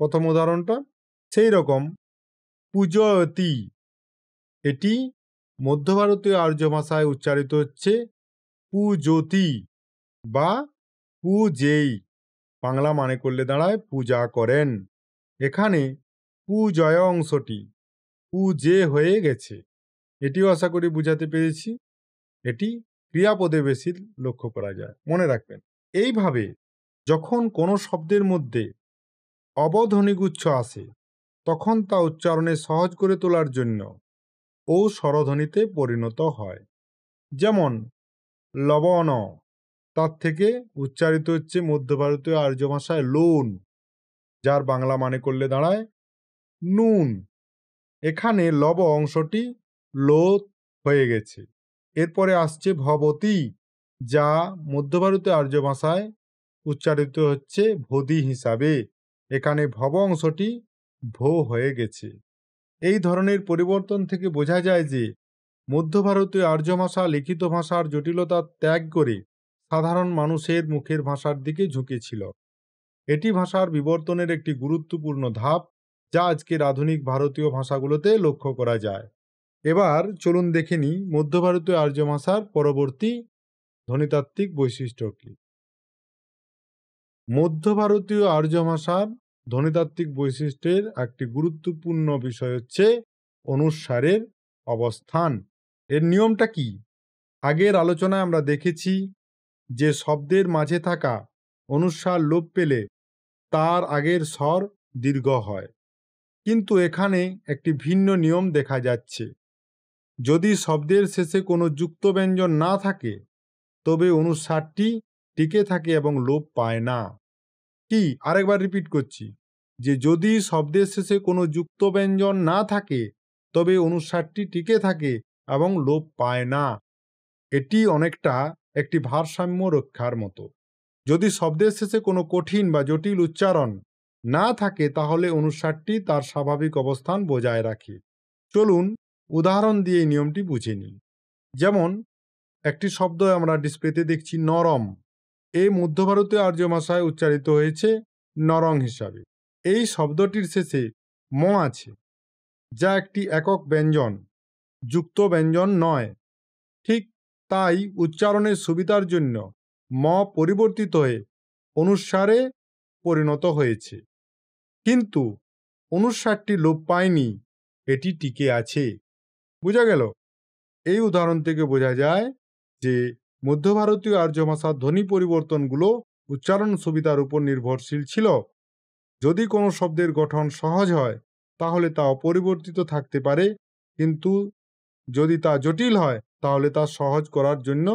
প্রথম উদাহরণটা? সেই রকম পূজয়তি, এটি মধ্য ভারতীয় আর্য ভাষায় উচ্চারিত হচ্ছে পূজতি বা পূজেই, বাংলা মানে করলে দাঁড়ায় পূজা করেন। এখানে পূজয় অংশটি পূজে হয়ে গেছে। এটিও আশা করি বুঝাতে পেরেছি। এটি ক্রিয়াপদে বেশি লক্ষ্য করা যায়, মনে রাখবেন। এইভাবে যখন কোনো শব্দের মধ্যে অবধ্বনিগুচ্ছ আসে তখন তা উচ্চারণে সহজ করে তোলার জন্য ও স্বরধ্বনিতে পরিণত হয়। যেমন লবণ, তার থেকে উচ্চারিত হচ্ছে মধ্য ভারতীয় আর্য ভাষায় লোন, যার বাংলা মানে করলে দাঁড়ায় নুন। এখানে লব অংশটি লো হয়ে গেছে। এরপরে আসছে ভবতী, যা মধ্য ভারতীয় আর্য ভাষায় উচ্চারিত হচ্ছে ভোদি হিসাবে। এখানে ভব অংশটি ভো হয়ে গেছে। এই ধরনের পরিবর্তন থেকে বোঝা যায় যে মধ্য ভারতীয় আর্য ভাষা লিখিত ভাষার জটিলতা ত্যাগ করে সাধারণ মানুষের মুখের ভাষার দিকে ঝুঁকেছিল। এটি ভাষার বিবর্তনের একটি গুরুত্বপূর্ণ ধাপ, যা আজকের আধুনিক ভারতীয় ভাষাগুলোতে লক্ষ্য করা যায়। এবার চলুন দেখে নিই মধ্য ভারতীয় আর্য ভাষার পরবর্তী ধ্বনিতাত্ত্বিক বৈশিষ্ট্য কি। মধ্য ভারতীয় আর্য ভাষার ধ্বনিতাত্ত্বিক বৈশিষ্ট্যের একটি গুরুত্বপূর্ণ বিষয় হচ্ছে অনুস্বারের অবস্থান। এর নিয়মটা কি? আগের আলোচনায় আমরা দেখেছি যে শব্দের মাঝে থাকা অনুস্বার লোপ পেলে তার আগের স্বর দীর্ঘ হয়, কিন্তু এখানে একটি ভিন্ন নিয়ম দেখা যাচ্ছে। যদি শব্দের শেষে কোনো যুক্ত ব্যঞ্জন না থাকে তবে অনুস্বারটি টিকে থাকে এবং লোপ পায় না। কি, আরেকবার রিপিট করছি, যে যদি শব্দের শেষে কোনো যুক্ত ব্যঞ্জন না থাকে তবে অনুস্বারটি টিকে থাকে এবং লোপ পায় না। এটি অনেকটা একটি ভারসাম্য রক্ষার মতো। যদি শব্দের শেষে কোনো কঠিন বা জটিল উচ্চারণ না থাকে তাহলে অনুস্বারটি তার স্বাভাবিক অবস্থান বজায় রাখে। চলুন উদাহরণ দিয়ে এই নিয়মটি বুঝে নিই। যেমন একটি শব্দ আমরা ডিসপ্লেতে দেখছি নরম। এই মধ্য ভারতীয় আর্য ভাষায় উচ্চারিত হয়েছে নরং হিসাবে। এই শব্দটির শেষে ম আছে, যা একটি একক ব্যঞ্জন, যুক্ত ব্যঞ্জন নয়। ঠিক তাই উচ্চারণের সুবিধার জন্য ম পরিবর্তিত হয়ে অনুস্বারে পরিণত হয়েছে, কিন্তু অনুস্বারটি লোপ পায়নি, এটি টিকে আছে। বোঝা গেল? এই উদাহরণ থেকে বোঝা যায় যে মধ্য ভারতীয় আর্য ভাষার ধ্বনি পরিবর্তনগুলো উচ্চারণ সুবিধার উপর নির্ভরশীল ছিল। যদি কোনো শব্দের গঠন সহজ হয় তাহলে তা অপরিবর্তিত থাকতে পারে, কিন্তু যদি তা জটিল হয় তাহলে তা সহজ করার জন্য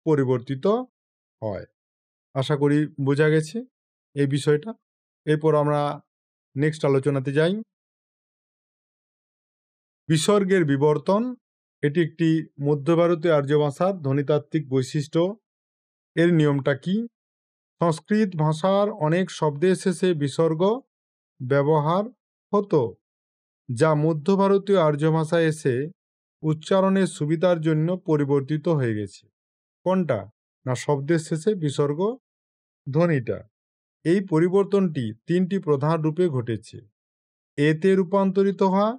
পরিবর্তিত হয়। আশা করি বোঝা গেছে এই বিষয়টা। এরপর আমরা নেক্সট আলোচনাতে যাই। বিসর্গের বিবর্তন, এটি একটি মধ্য ভারতীয় আর্য ভাষার ধ্বনিতাত্ত্বিক বৈশিষ্ট্য। এর নিয়মটা কি? সংস্কৃত ভাষার অনেক শব্দের শেষে বিসর্গ ব্যবহার হতো, যা মধ্য ভারতীয় আর্য ভাষায় এসে উচ্চারণের সুবিধার জন্য পরিবর্তিত হয়ে গেছে। কোনটা? না, শব্দের শেষে বিসর্গ ধ্বনিটা। এই পরিবর্তনটি তিনটি প্রধান রূপে ঘটেছে: এতে রূপান্তরিত হওয়া,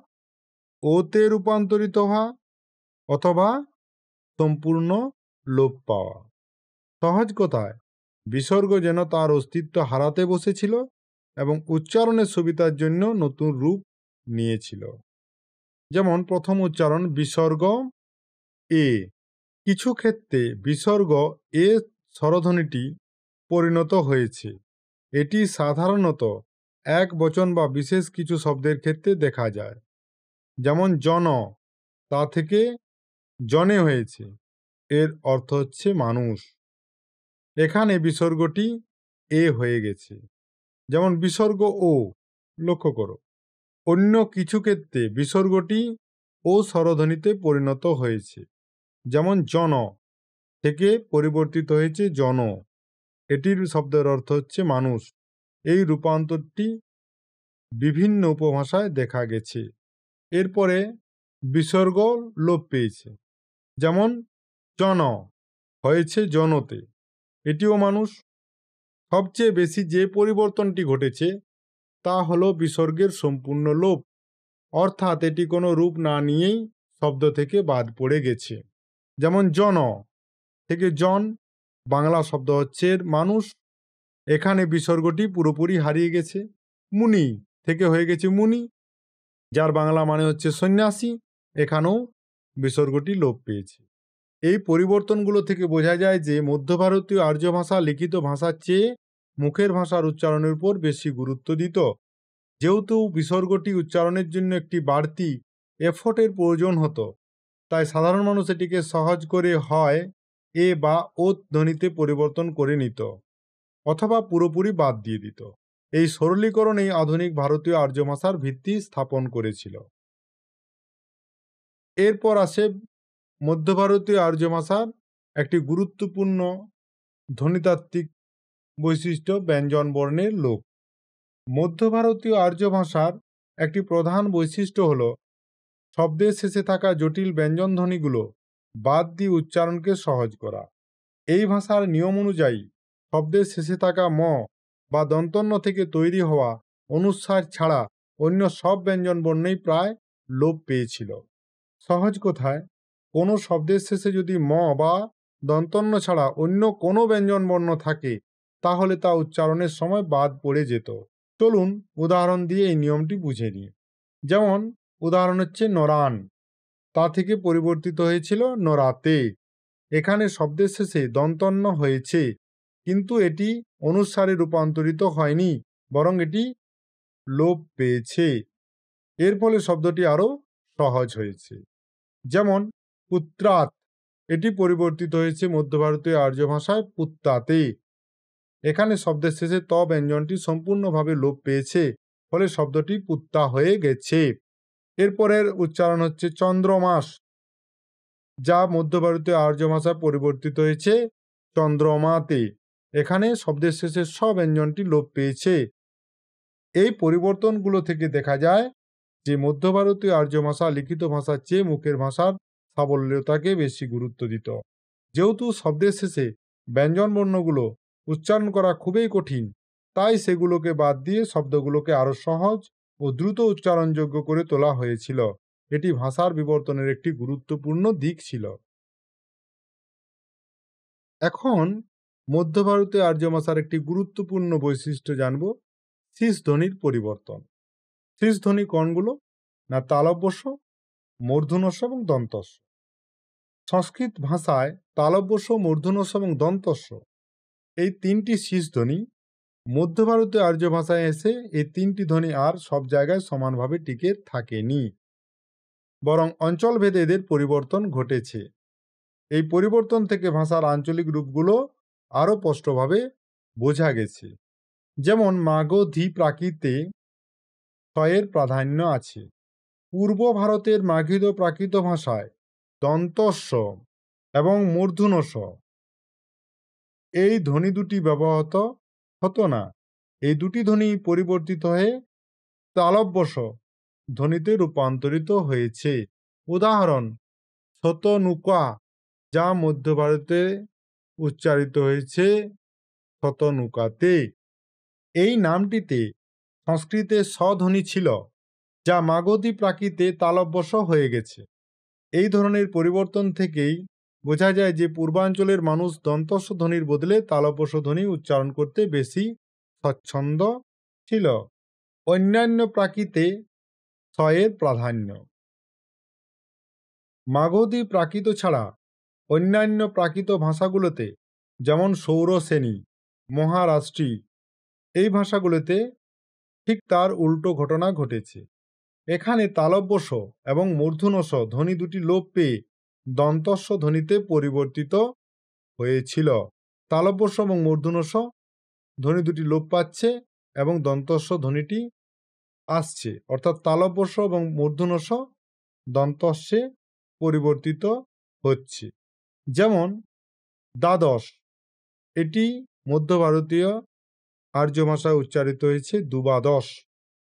ওতে রূপান্তরিত হওয়া, অথবা সম্পূর্ণ লোপ পাওয়া। সহজ কথায় বিসর্গ যেন তার অস্তিত্ব হারাতে বসেছিল এবং উচ্চারণের সুবিধার জন্য নতুন রূপ নিয়েছিল। যেমন প্রথম উচ্চারণ বিসর্গ এ। কিছু ক্ষেত্রে বিসর্গ এ স্বরধ্বনিটি পরিণত হয়েছে। এটি সাধারণত এক বচন বা বিশেষ কিছু শব্দের ক্ষেত্রে দেখা যায়। যেমন জন, তা থেকে জনে হয়েছে, এর অর্থ হচ্ছে মানুষ। এখানে বিসর্গটি এ হয়ে গেছে। যেমন বিসর্গ ও, লক্ষ্য করো, অন্য কিছু ক্ষেত্রে বিসর্গটি ও স্বরধ্বনিতে পরিণত হয়েছে, যেমন জন থেকে পরিবর্তিত হয়েছে জন। এটির শব্দের অর্থ হচ্ছে মানুষ। এই রূপান্তরটি বিভিন্ন উপভাষায় দেখা গেছে। এরপরে বিসর্গ লোপ পেয়েছে, যেমন জন হয়েছে জনতে, এটিও মানুষ। সবচেয়ে বেশি যে পরিবর্তনটি ঘটেছে তা হলো বিসর্গের সম্পূর্ণ লোপ, অর্থাৎ এটি কোনো রূপ না নিয়েই শব্দ থেকে বাদ পড়ে গেছে। যেমন জন থেকে জন, বাংলা শব্দ হচ্ছে মানুষ, এখানে বিসর্গটি পুরোপুরি হারিয়ে গেছে। মুনি থেকে হয়ে গেছে মুনি, যার বাংলা মানে হচ্ছে সন্ন্যাসী, এখানেও বিসর্গটি লোপ পেয়েছে। এই পরিবর্তনগুলো থেকে বোঝা যায় যে মধ্য ভারতীয় আর্য ভাষা লিখিত ভাষার চেয়ে মুখের ভাষার উচ্চারণের উপর বেশি গুরুত্ব দিত। যেহেতু বিসর্গটি উচ্চারণের জন্য একটি বাড়তি এফোর্টের প্রয়োজন হতো, তাই সাধারণ মানুষ এটিকে সহজ করে হয় এ বা ও ধ্বনিতে পরিবর্তন করে নিত, অথবা পুরোপুরি বাদ দিয়ে দিত। এই সরলীকরণেই আধুনিক ভারতীয় আর্য ভাষার ভিত্তি স্থাপন করেছিল। এরপর আসে মধ্য ভারতীয় আর্য ভাষার একটি গুরুত্বপূর্ণ ধ্বনিতাত্ত্বিক বৈশিষ্ট্য ব্যঞ্জন বর্ণের লোপ। মধ্য ভারতীয় আর্য ভাষার একটি প্রধান বৈশিষ্ট্য হল শব্দের শেষে থাকা জটিল ব্যঞ্জন ধ্বনিগুলো বাদ দিয়ে উচ্চারণকে সহজ করা। এই ভাষার নিয়ম অনুযায়ী শব্দের শেষে থাকা ম বা দন্তন্য থেকে তৈরি হওয়া অনুস্বার ছাড়া অন্য সব ব্যঞ্জন বর্ণই প্রায় লোপ পেয়েছিল। সহজ কথায়, কোনো শব্দের শেষে যদি ম বা দন্তন্য ছাড়া অন্য কোনো ব্যঞ্জন বর্ণ থাকে তাহলে তা উচ্চারণের সময় বাদ পড়ে যেত। চলুন উদাহরণ দিয়ে এই নিয়মটি বুঝে নিই। যেমন উদাহরণ হচ্ছে নরান, তা থেকে পরিবর্তিত হয়েছিল নরাতে। এখানে শব্দের শেষে দন্তন্য হয়েছে, কিন্তু এটি অনুস্বারে রূপান্তরিত হয়নি, বরং এটি লোপ পেয়েছে। এর ফলে শব্দটি আরও সহজ হয়েছে। যেমন পুত্রাত, এটি পরিবর্তিত হয়েছে মধ্য ভারতীয় আর্য ভাষায় পুত্তাতে। এখানে শব্দের শেষে ত ব্যঞ্জনটি সম্পূর্ণভাবে লোপ পেয়েছে, ফলে শব্দটি পুত্তা হয়ে গেছে। এরপরের উচ্চারণ হচ্ছে চন্দ্রমাস, যা মধ্য ভারতীয় আর্য ভাষায় পরিবর্তিত হয়েছে চন্দ্রমাতে। এখানে শব্দের শেষে স ব্যঞ্জনটি লোপ পেয়েছে। এই পরিবর্তনগুলো থেকে দেখা যায় যে মধ্য ভারতীয় আর্য ভাষা লিখিত ভাষার চেয়ে মুখের ভাষার সাবল্যতাকে বেশি গুরুত্ব দিত। যেহেতু শব্দের শেষে ব্যঞ্জন বর্ণগুলো উচ্চারণ করা খুবই কঠিন, তাই সেগুলোকে বাদ দিয়ে শব্দগুলোকে আরও সহজ ও দ্রুত উচ্চারণযোগ্য করে তোলা হয়েছিল। এটি ভাষার বিবর্তনের একটি গুরুত্বপূর্ণ দিক ছিল। এখন মধ্য ভারতীয় আর্য ভাষার একটি গুরুত্বপূর্ণ বৈশিষ্ট্য জানব, শীষ ধ্বনির পরিবর্তন। শীষ ধ্বনি কোনগুলো? না তালব্যস্য, মূর্ধন্যস্য এবং দন্তস্য। সংস্কৃত ভাষায় তালব্যস্য, মূর্ধন্যস্য এবং দন্তস্য এই তিনটি শীষ ধ্বনি। মধ্য ভারতীয় আর্য ভাষায় এসে এই তিনটি ধ্বনি আর সব জায়গায় সমানভাবে টিকে থাকেনি, বরং অঞ্চলভেদে এদের পরিবর্তন ঘটেছে। এই পরিবর্তন থেকে ভাষার আঞ্চলিক রূপগুলো আরও স্পষ্টভাবে বোঝা গেছে। যেমন মাগধী প্রাকৃতে ষয়ের প্রাধান্য আছে। পূর্ব ভারতের মাগধী প্রাকৃত ভাষায় দন্তস্ব এবং মূর্ধন্যস্ব এই ধ্বনি দুটি ব্যবহৃত হতো না। এই দুটি ধ্বনি পরিবর্তিত হয়ে তালব্যস্য ধ্বনিতে রূপান্তরিত হয়েছে। উদাহরণ শতনুকা, যা মধ্য ভারতে উচ্চারিত হয়েছে শতনুকাতে। এই নামটিতে সংস্কৃতে স্বধ্বনি ছিল, যা মাগধী প্রাকৃতে তালব্যস্য হয়ে গেছে। এই ধরনের পরিবর্তন থেকেই বোঝা যায় যে পূর্বাঞ্চলের মানুষ দন্তস্ব ধ্বনির বদলে তালব্যস্য ধ্বনি উচ্চারণ করতে বেশি স্বচ্ছন্দ ছিল। অন্যান্য প্রাকৃতে ষয়ের প্রাধান্য। মাগধী প্রাকৃত ছাড়া অন্যান্য প্রাকৃত ভাষাগুলোতে, যেমন সৌরসেনী, মহারাষ্ট্রী, এই ভাষাগুলোতে ঠিক তার উল্টো ঘটনা ঘটেছে। এখানে তালব্যস্য এবং মূর্ধন্যস্ব ধ্বনি দুটি লোপ পেয়ে দন্তস্ব ধ্বনিতে পরিবর্তিত হয়েছিল। তালব্যস্য এবং মূর্ধন্যস্ব ধ্বনি দুটি লোপ পাচ্ছে এবং দন্তস্ব ধ্বনিটি আসছে, অর্থাৎ তালব্যস্য এবং মূর্ধন্য ষ দন্তস্যে পরিবর্তিত হচ্ছে। যেমন দ্বাদশ, এটি মধ্য ভারতীয় আর্য ভাষায় উচ্চারিত হয়েছে দুবাদশ।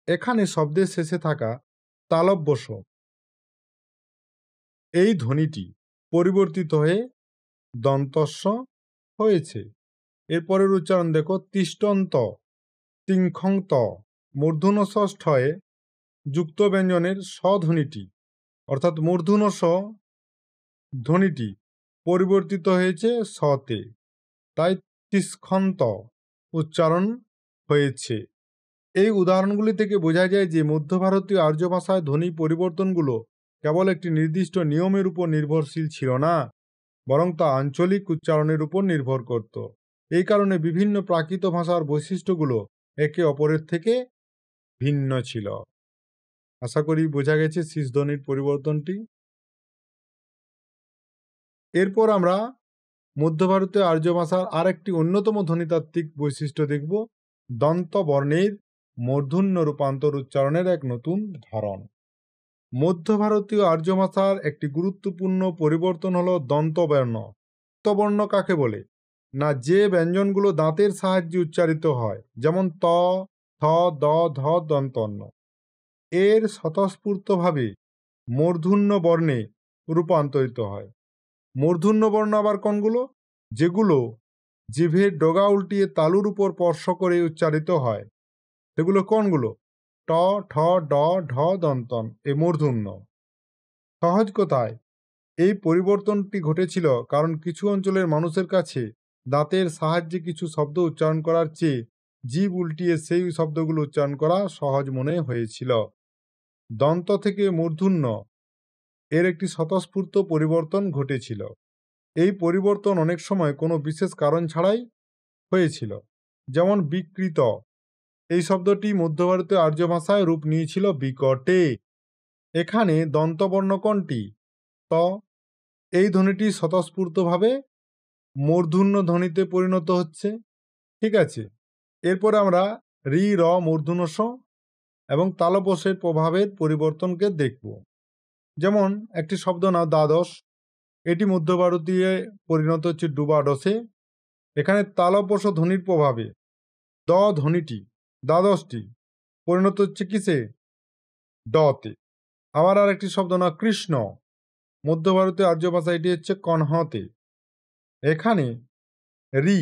এখানে শব্দের শেষে থাকা তালব্যস্য এই ধ্বনিটি পরিবর্তিত হয়ে দন্তস্য হয়েছে। এরপরের উচ্চারণ দেখো, তিষ্টন্ত, তিংখন্ত, মূর্ধন্য ষষ্ঠয়ে যুক্ত ব্যঞ্জনের স্বধ্বনিটি অর্থাৎ মূর্ধন্য স ধ্বনিটি পরিবর্তিত হয়েছে সতে, তাই তিষ্খন্ত উচ্চারণ হয়েছে। এই উদাহরণগুলি থেকে বোঝা যায় যে মধ্য ভারতীয় আর্য ভাষায় ধ্বনি পরিবর্তনগুলো কেবল একটি নির্দিষ্ট নিয়মের উপর নির্ভরশীল ছিল না, বরং তা আঞ্চলিক উচ্চারণের উপর নির্ভর করত। এই কারণে বিভিন্ন প্রাকৃত ভাষার বৈশিষ্ট্যগুলো একে অপরের থেকে ভিন্ন ছিল। আশা করি বোঝা গেছে শীষ ধ্বনির পরিবর্তনটি। এরপর আমরা মধ্য ভারতীয় আর্য ভাষার আরেকটি অন্যতম ধ্বনিতাত্ত্বিক বৈশিষ্ট্য দেখব, দন্ত বর্ণের মূর্ধন্য রূপান্তর উচ্চারণের এক নতুন ধরন। মধ্য ভারতীয় আর্য ভাষার একটি গুরুত্বপূর্ণ পরিবর্তন হলো দন্তবর্ণ। দন্তবর্ণ কাকে বলে? না, যে ব্যঞ্জনগুলো দাঁতের সাহায্যে উচ্চারিত হয়, যেমন ত, থ, দ, ধ দন্তন্য, এর স্বতঃস্ফূর্তভাবে মূর্ধন্য বর্ণে রূপান্তরিত হয়। মূর্ধন্য বর্ণ আবার কোনগুলো? যেগুলো জিভের ডগা উল্টিয়ে তালুর উপর স্পর্শ করে উচ্চারিত হয়, সেগুলো কোনগুলো? ট, ঠ, ড, ঢ দন্তন এ মূর্ধন্য। সহজ কথায় এই পরিবর্তনটি ঘটেছিল কারণ কিছু অঞ্চলের মানুষের কাছে দাঁতের সাহায্যে কিছু শব্দ উচ্চারণ করার চেয়ে জিভ উল্টিয়ে সেই শব্দগুলো উচ্চারণ করা সহজ মনে হয়েছিল। দন্ত থেকে মূর্ধন্য এর একটি স্বতঃস্ফূর্ত পরিবর্তন ঘটেছিল। এই পরিবর্তন অনেক সময় কোনো বিশেষ কারণ ছাড়াই হয়েছিল। যেমন বিকৃত, এই শব্দটি মধ্য ভারতীয় আর্য ভাষায় রূপ নিয়েছিল বিকটে। এখানে দন্তবর্ণ কোনটি? ত। এই ধ্বনিটি স্বতঃস্ফূর্তভাবে মূর্ধন্য ধ্বনিতে পরিণত হচ্ছে। ঠিক আছে, এরপরে আমরা রি, র, মূর্ধন্য ষ এবং তালব্যস্যের প্রভাবের পরিবর্তনকে দেখব। যেমন একটি শব্দ নাও দ্বাদশ, এটি মধ্য ভারতীয় পরিণত হচ্ছে ডুবাডসে। এখানে তালব্যস্য ধ্বনির প্রভাবে দ ধ্বনিটি, দ্বাদশটি পরিণত হচ্ছে কিসে? ডতে। আবার আর একটি শব্দ না কৃষ্ণ, মধ্য ভারতীয় আর্য ভাষা এটি হচ্ছে কনহতে। এখানে রি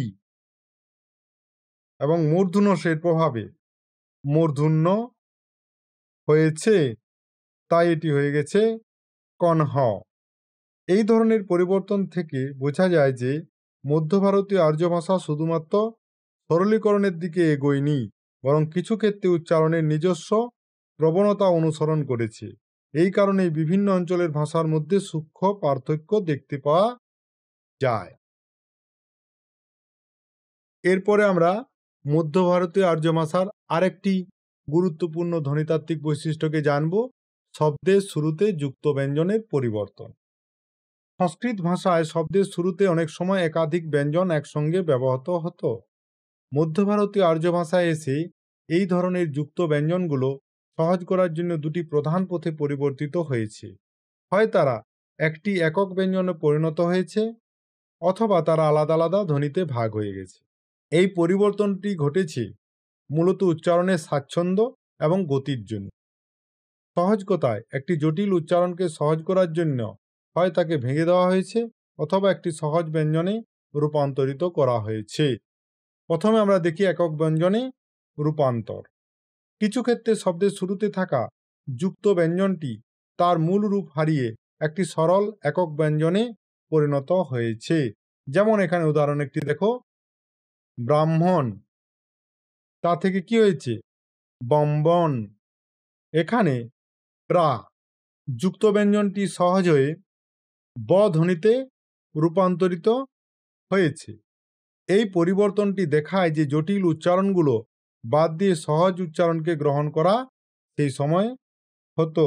এবং মূর্ধন্যের প্রভাবে মূর্ধন্য হয়েছে, তাই এটি হয়ে গেছে কনহ। এই ধরনের পরিবর্তন থেকে বোঝা যায় যে মধ্য ভারতীয় আর্য ভাষা শুধুমাত্র সরলীকরণের দিকে এগোয়নি, বরং কিছু ক্ষেত্রে উচ্চারণের নিজস্ব প্রবণতা অনুসরণ করেছে। এই কারণেই বিভিন্ন অঞ্চলের ভাষার মধ্যে সূক্ষ্ম পার্থক্য দেখতে পাওয়া যায়। এরপরে আমরা মধ্য ভারতীয় আর্য ভাষার আরেকটি গুরুত্বপূর্ণ ধ্বনিতাত্ত্বিক বৈশিষ্ট্যকে জানব, শব্দের শুরুতে যুক্ত ব্যঞ্জনের পরিবর্তন। সংস্কৃত ভাষায় শব্দের শুরুতে অনেক সময় একাধিক ব্যঞ্জন একসঙ্গে ব্যবহৃত হতো। মধ্য ভারতীয় আর্য ভাষায় এসে এই ধরনের যুক্ত ব্যঞ্জনগুলো সহজ করার জন্য দুটি প্রধান পথে পরিবর্তিত হয়েছে। হয় তারা একটি একক ব্যঞ্জনে পরিণত হয়েছে, অথবা তারা আলাদা আলাদা ধ্বনিতে ভাগ হয়ে গেছে। এই পরিবর্তনটি ঘটেছে মূলত উচ্চারণের স্বাচ্ছন্দ্য এবং গতির জন্য। সহজ কথায় একটি জটিল উচ্চারণকে সহজ করার জন্য হয় তাকে ভেঙে দেওয়া হয়েছে, অথবা একটি সহজ ব্যঞ্জনে রূপান্তরিত করা হয়েছে। প্রথমে আমরা দেখি একক ব্যঞ্জনে রূপান্তর। কিছু ক্ষেত্রে শব্দের শুরুতে থাকা যুক্ত ব্যঞ্জনটি তার মূল রূপ হারিয়ে একটি সরল একক ব্যঞ্জনে পরিণত হয়েছে। যেমন এখানে উদাহরণ একটি দেখো, ব্রাহ্মণ, তা থেকে কি হয়েছে? বম্বন। এখানে প্রা যুক্ত ব্যঞ্জনটি সহজ হয়ে ব ধ্বনিতে রূপান্তরিত হয়েছে। এই পরিবর্তনটি দেখায় যে জটিল উচ্চারণগুলো বাদ দিয়ে সহজ উচ্চারণকে গ্রহণ করা সেই সময় হতো।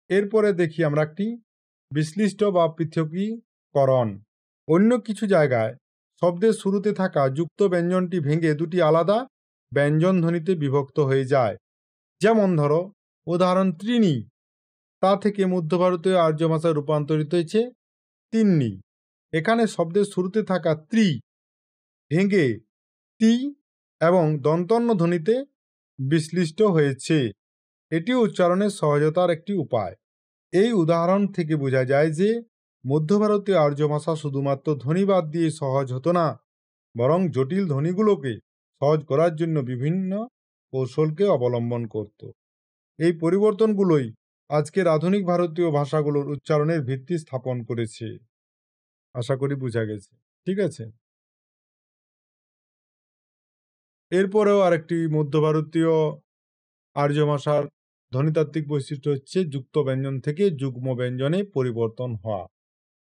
এরপরে দেখি আমরা একটি বিশ্লিষ্ট বা পৃথকীকরণ। অন্য কিছু জায়গায় শব্দের শুরুতে থাকা যুক্ত ব্যঞ্জনটি ভেঙে দুটি আলাদা ব্যঞ্জন ধ্বনিতে বিভক্ত হয়ে যায়। যেমন ধরো উদাহরণ ত্রিনি, তা থেকে মধ্য ভারতীয় আর্য ভাষায় রূপান্তরিত হয়েছে তিন্নি। এখানে শব্দের শুরুতে থাকা ত্রি ভেঙে তি এবং দন্তন্য ধ্বনিতে বিশ্লিষ্ট হয়েছে। এটি উচ্চারণের সহজতার একটি উপায়। এই উদাহরণ থেকে বোঝা যায় যে মধ্য ভারতীয় আর্য ভাষা শুধুমাত্র ধ্বনিবাদ দিয়ে সহজ হতো না, বরং জটিল ধ্বনিগুলোকে সহজ করার জন্য বিভিন্ন কৌশলকে অবলম্বন করত। এই পরিবর্তনগুলোই আজকের আধুনিক ভারতীয় ভাষাগুলোর উচ্চারণের ভিত্তি স্থাপন করেছে। আশা করি বোঝা গেছে। ঠিক আছে। এরপরেও আরেকটি মধ্য ভারতীয় আর্য ভাষার ধ্বনিতাত্ত্বিক বৈশিষ্ট্য হচ্ছে যুক্ত ব্যঞ্জন থেকে যুগ্ম ব্যঞ্জনে পরিবর্তন হওয়া।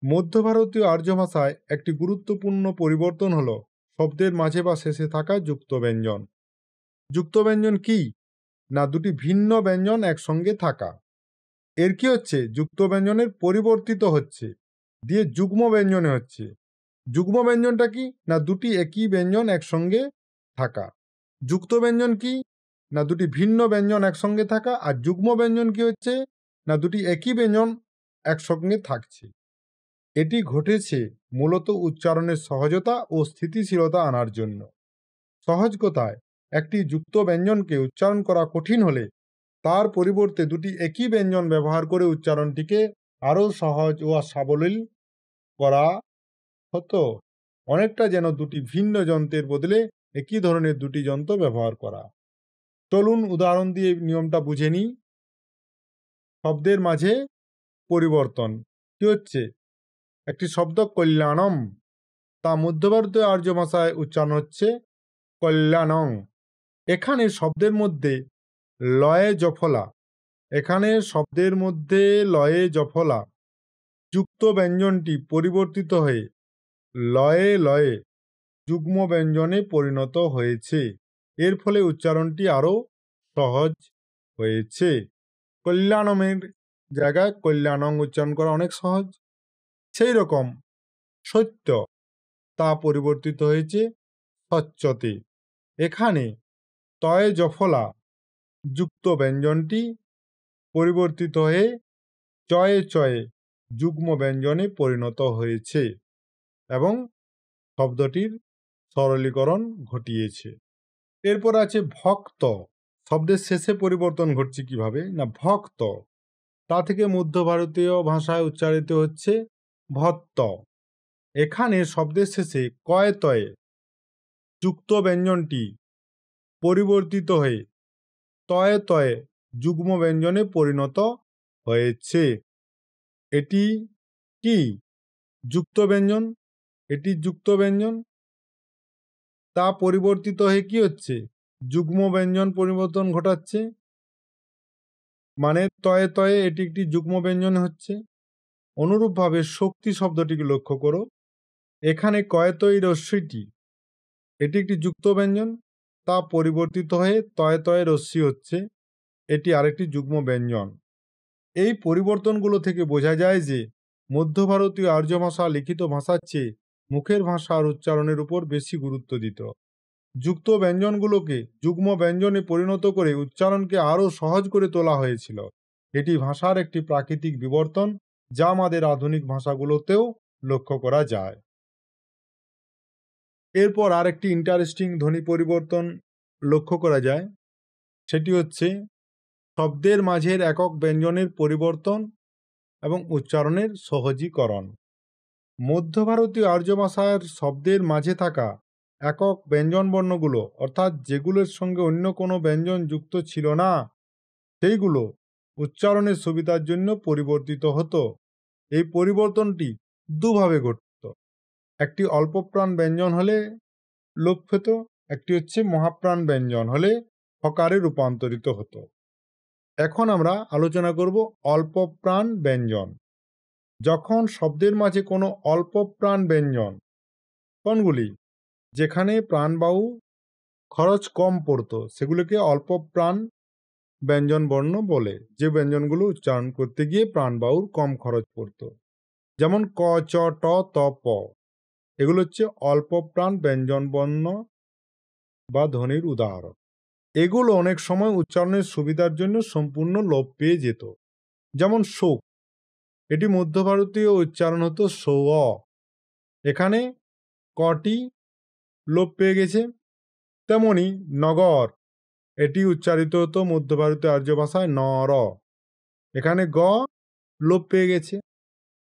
মধ্য ভারতীয় আর্য ভাষায় একটি গুরুত্বপূর্ণ পরিবর্তন হল শব্দের মাঝে বা শেষে থাকা যুক্ত ব্যঞ্জন। যুক্ত ব্যঞ্জন কি না, দুটি ভিন্ন ব্যঞ্জন একসঙ্গে থাকা। এর কি হচ্ছে, যুক্ত ব্যঞ্জনের পরিবর্তিত হচ্ছে দিয়ে যুগ্ম ব্যঞ্জনে হচ্ছে। যুগ্ম ব্যঞ্জনটা কি না, দুটি একই ব্যঞ্জন একসঙ্গে থাকা। যুক্ত ব্যঞ্জন কি না, দুটি ভিন্ন ব্যঞ্জন একসঙ্গে থাকা। আর যুগ্ম ব্যঞ্জন কি হচ্ছে না, দুটি একই ব্যঞ্জন একসঙ্গে থাকছে। এটি ঘটেছে মূলত উচ্চারণের সহজতা ও স্থিতিশীলতা আনার জন্য। সহজ কথায়, একটি যুক্ত ব্যঞ্জনকে উচ্চারণ করা কঠিন হলে তার পরিবর্তে দুটি একই ব্যঞ্জন ব্যবহার করে উচ্চারণটিকে আরও সহজ ও সাবলীল করা হতো। অনেকটা যেন দুটি ভিন্ন যন্ত্রের বদলে একই ধরনের দুটি যন্ত্র ব্যবহার করা। চলুন উদাহরণ দিয়ে নিয়মটা বুঝে নিই। শব্দের মাঝে পরিবর্তন কি হচ্ছে, একটি শব্দ কল্যাণম, তা মধ্য ভারতীয় আর্য ভাষায় উচ্চারণ হচ্ছে কল্যাণং। এখানে শব্দের মধ্যে লয়ে জফলা, যুক্ত ব্যঞ্জনটি পরিবর্তিত হয়ে লয়ে লয়ে যুগ্ম ব্যঞ্জনে পরিণত হয়েছে। এর ফলে উচ্চারণটি আরও সহজ হয়েছে। কল্যাণমের জায়গায় কল্যাণং উচ্চারণ করা অনেক সহজ। সেই রকম সত্য, তা পরিবর্তিত হয়েছে সচ্চতে। এখানে তয়ে জফলা যুক্ত ব্যঞ্জনটি পরিবর্তিত হয়ে চয়ে চয়ে যুগ্ম ব্যঞ্জনে পরিণত হয়েছে এবং শব্দটির সরলীকরণ ঘটিয়েছে। এরপর আছে ভক্ত। শব্দের শেষে পরিবর্তন ঘটছে কিভাবে না, ভক্ত, তা থেকে মধ্য ভারতীয় ভাষায় উচ্চারিত হচ্ছে ভত্ত। এখানে শব্দের শেষে কয় তয়ে যুক্ত ব্যঞ্জনটি পরিবর্তিত হয়ে তয়ে তয়ে যুগ্ম ব্যঞ্জনে পরিণত হয়েছে। এটি কি যুক্ত ব্যঞ্জন, এটি যুক্ত ব্যঞ্জন, তা পরিবর্তিত হয়ে কি হচ্ছে, যুগ্ম ব্যঞ্জন পরিবর্তন ঘটাচ্ছে। মানে তয়ে তয়ে এটি একটি যুগ্ম ব্যঞ্জন হচ্ছে। অনুরূপভাবে শক্তি শব্দটিকে লক্ষ্য করো। এখানে কয়তয়ী রস্যইটি, এটি একটি যুক্ত ব্যঞ্জন, তা পরিবর্তিত হয়ে তয়ে তয়ে রস্যি হচ্ছে। এটি আরেকটি যুগ্ম ব্যঞ্জন। এই পরিবর্তনগুলো থেকে বোঝা যায় যে মধ্য ভারতীয় আর্য ভাষা লিখিত ভাষার চেয়ে মুখের ভাষা আর উচ্চারণের উপর বেশি গুরুত্ব দিত। যুক্ত ব্যঞ্জনগুলোকে যুগ্ম ব্যঞ্জনে পরিণত করে উচ্চারণকে আরও সহজ করে তোলা হয়েছিল। এটি ভাষার একটি প্রাকৃতিক বিবর্তন, যা আমাদের আধুনিক ভাষাগুলোতেও লক্ষ্য করা যায়। এরপর আরেকটি ইন্টারেস্টিং ধ্বনি পরিবর্তন লক্ষ্য করা যায়, সেটি হচ্ছে শব্দের মাঝের একক ব্যঞ্জনের পরিবর্তন এবং উচ্চারণের সহজীকরণ। মধ্য ভারতীয় আর্য ভাষার শব্দের মাঝে থাকা একক ব্যঞ্জন বর্ণগুলো, অর্থাৎ যেগুলোর সঙ্গে অন্য কোনো ব্যঞ্জন যুক্ত ছিল না, সেইগুলো উচ্চারণের সুবিধার জন্য পরিবর্তিত হতো। এই পরিবর্তনটি দুভাবে ঘটত। একটি অল্পপ্রাণ ব্যঞ্জন হলে লোপ পেত, একটি হচ্ছে মহাপ্রাণ ব্যঞ্জন হলে হকারে রূপান্তরিত হতো। এখন আমরা আলোচনা করব অল্পপ্রাণ ব্যঞ্জন। যখন শব্দের মাঝে কোনো অল্পপ্রাণ ব্যঞ্জন, কোনগুলি, যেখানে প্রাণবায়ু খরচ কম পড়তো, সেগুলোকে অল্পপ্রাণ ব্যঞ্জন বর্ণ বলে। যে ব্যঞ্জনগুলো উচ্চারণ করতে গিয়ে প্রাণবায়ুর কম খরচ পড়তো, যেমন ক, চ, ট, ত, প, এগুলো হচ্ছে অল্পপ্রাণ ব্যঞ্জন বর্ণ বা ধ্বনির উদাহরণ। এগুলো অনেক সময় উচ্চারণের সুবিধার জন্য সম্পূর্ণ লোপ পেয়ে যেত। যেমন শোক, এটি মধ্য ভারতীয় উচ্চারণ হতো সৌ, এখানে কটি লোপ পেয়ে গেছে। তেমনি নগর, এটি উচ্চারিত হতো মধ্য ভারতীয় আর্য ভাষায় নর, এখানে গ লোপ পেয়ে গেছে।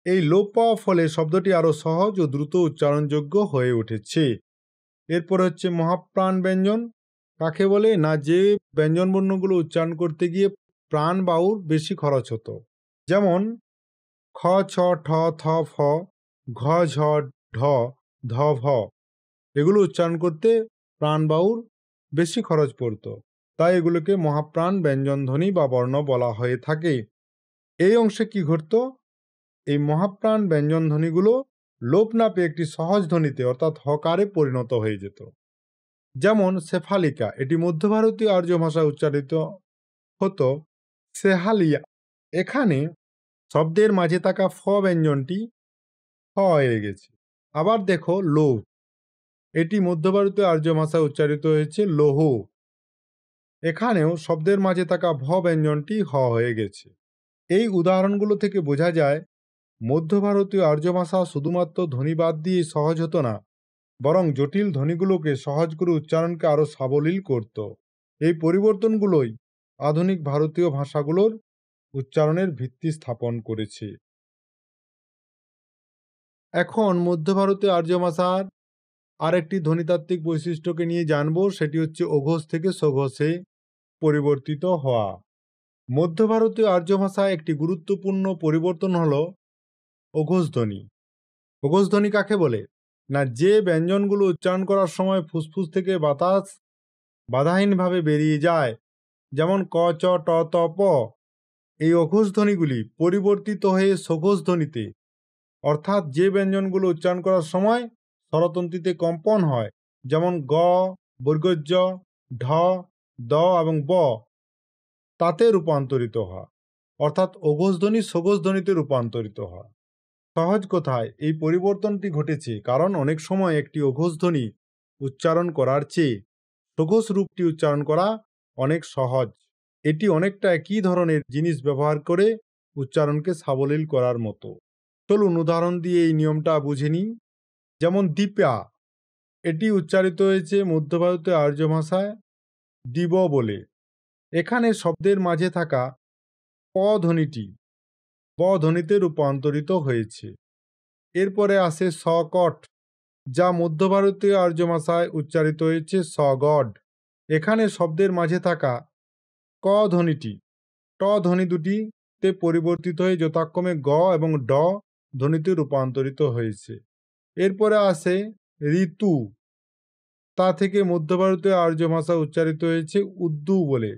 এই লোপ পাওয়ার ফলে শব্দটি আরো সহজ ও দ্রুত উচ্চারণযোগ্য হয়ে উঠেছে। এরপর হচ্ছে মহাপ্রাণ ব্যঞ্জন। কাকে বলে? না, যে ব্যঞ্জন বর্ণগুলো উচ্চারণ করতে গিয়ে প্রাণ বায়ুর বেশি খরচ হতো। যেমন খ, ছ, ঠ, থ, ফ, ঘ, ঝ, ঢ, ধ, ভ, এগুলো উচ্চারণ করতে প্রাণ বায়ুর বেশি খরচ পড়তো, তাই এগুলোকে মহাপ্রাণ ব্যঞ্জন ধ্বনি বা বর্ণ বলা হয়ে থাকে। এই অংশে কি ঘটত? এই মহাপ্রাণ ব্যঞ্জন ধ্বনিগুলো লোপ না পেয়ে একটি সহজ ধ্বনিতে অর্থাৎ হকারে পরিণত হয়ে যেত। যেমন সেফালিকা, এটি মধ্য ভারতীয় আর্য ভাষায় উচ্চারিত হতো সেহালিয়া, এখানে শব্দের মাঝে থাকা ফ ব্যঞ্জনটি হ হয়ে গেছে। আবার দেখো লোভ, এটি মধ্য ভারতীয় আর্য ভাষায় উচ্চারিত হয়েছে লোহ, এখানেও শব্দের মাঝে থাকা ভ ব্যঞ্জনটি হ হয়ে গেছে। এই উদাহরণগুলো থেকে বোঝা যায় মধ্য ভারতীয় আর্য ভাষা শুধুমাত্র ধ্বনিবাদ দিয়ে সহজ হতো না, বরং জটিল ধ্বনিগুলোকে সহজ করে উচ্চারণকে আরও সাবলীল করত। এই পরিবর্তনগুলোই আধুনিক ভারতীয় ভাষাগুলোর উচ্চারণের ভিত্তি স্থাপন করেছে। এখন মধ্য ভারতীয় আর্য ভাষার আরেকটি ধ্বনিতাত্ত্বিক বৈশিষ্ট্যকে নিয়ে জানব, সেটি হচ্ছে অঘোষ থেকে সঘোষে পরিবর্তিত হওয়া। মধ্য ভারতীয় আর্য ভাষায় একটি গুরুত্বপূর্ণ পরিবর্তন হল অঘোষ ধ্বনি। অঘোষ ধ্বনি কাকে বলে? না, যে ব্যঞ্জনগুলো উচ্চারণ করার সময় ফুসফুস থেকে বাতাস বাধাহীনভাবে বেরিয়ে যায়, যেমন ক, চ, ট, ত, প, এই অঘোষ ধ্বনিগুলি পরিবর্তিত হয়ে সঘোষ ধ্বনিতে, অর্থাৎ যে ব্যঞ্জনগুলো উচ্চারণ করার সময় স্বরতন্ত্রীতে কম্পন হয়, যেমন গ, বর্গজ, ঢ, দ এবং ব, তাতে রূপান্তরিত হয়, অর্থাৎ অঘোষ ধ্বনি সঘোষ ধ্বনিতে রূপান্তরিত হয়। সহজ কথায় এই পরিবর্তনটি ঘটেছে কারণ অনেক সময় একটি অঘোষ ধ্বনি উচ্চারণ করার চেয়ে সঘোষ রূপটি উচ্চারণ করা অনেক সহজ। এটি অনেকটা একই ধরনের জিনিস ব্যবহার করে উচ্চারণকে সাবলীল করার মতো। চলুন উদাহরণ দিয়ে এই নিয়মটা বুঝে নিই। যেমন দীপা, এটি উচ্চারিত হয়েছে মধ্য ভারতীয় আর্য ভাষায় দিব বলে, এখানে শব্দের মাঝে থাকা প ধ্বনিটি ব ধ্বনিতে রূপান্তরিত হয়েছে। এরপরে আসে সকট, যা মধ্য ভারতীয় আর্য ভাষায় উচ্চারিত হয়েছে সগড, এখানে শব্দের মাঝে থাকা ক ধ্বনিটি ট ধ্বনি দুটিতে পরিবর্তিত হয়ে যথাক্রমে গ এবং ড ধ্বনিতে রূপান্তরিত হয়েছে। এরপরে আসে ঋতু, তা থেকে মধ্য ভারতীয় আর্য ভাষা উচ্চারিত হয়েছে উদ্দু বলে,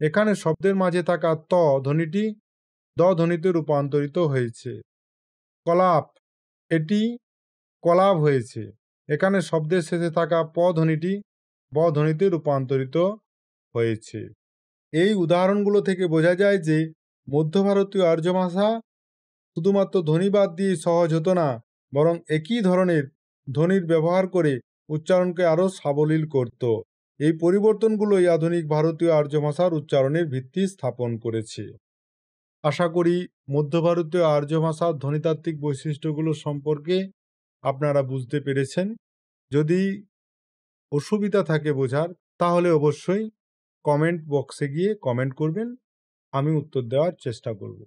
এখানে শব্দের মাঝে থাকা ত ধ্বনিটি দ ধ্বনিতে রূপান্তরিত হয়েছে। কলাপ, এটি কলাপ হয়েছে, এখানে শব্দের শেষে থাকা প ধ্বনিটি ব ধ্বনিতে রূপান্তরিত হয়েছে। এই উদাহরণগুলো থেকে বোঝা যায় যে মধ্য ভারতীয় আর্য ভাষা শুধুমাত্র ধ্বনিবাদ দিয়ে সহজ হতো না, বরং একই ধরনের ধ্বনির ব্যবহার করে উচ্চারণকে আরও সাবলীল করত। এই পরিবর্তনগুলোই আধুনিক ভারতীয় আর্য ভাষার উচ্চারণের ভিত্তি স্থাপন করেছে। আশা করি মধ্য ভারতীয় আর্য ভাষার ধ্বনিতাত্ত্বিক বৈশিষ্ট্যগুলো সম্পর্কে আপনারা বুঝতে পেরেছেন। যদি অসুবিধা থাকে বোঝার, তাহলে অবশ্যই কমেন্ট বক্সে গিয়ে কমেন্ট করবেন, আমি উত্তর দেওয়ার চেষ্টা করব।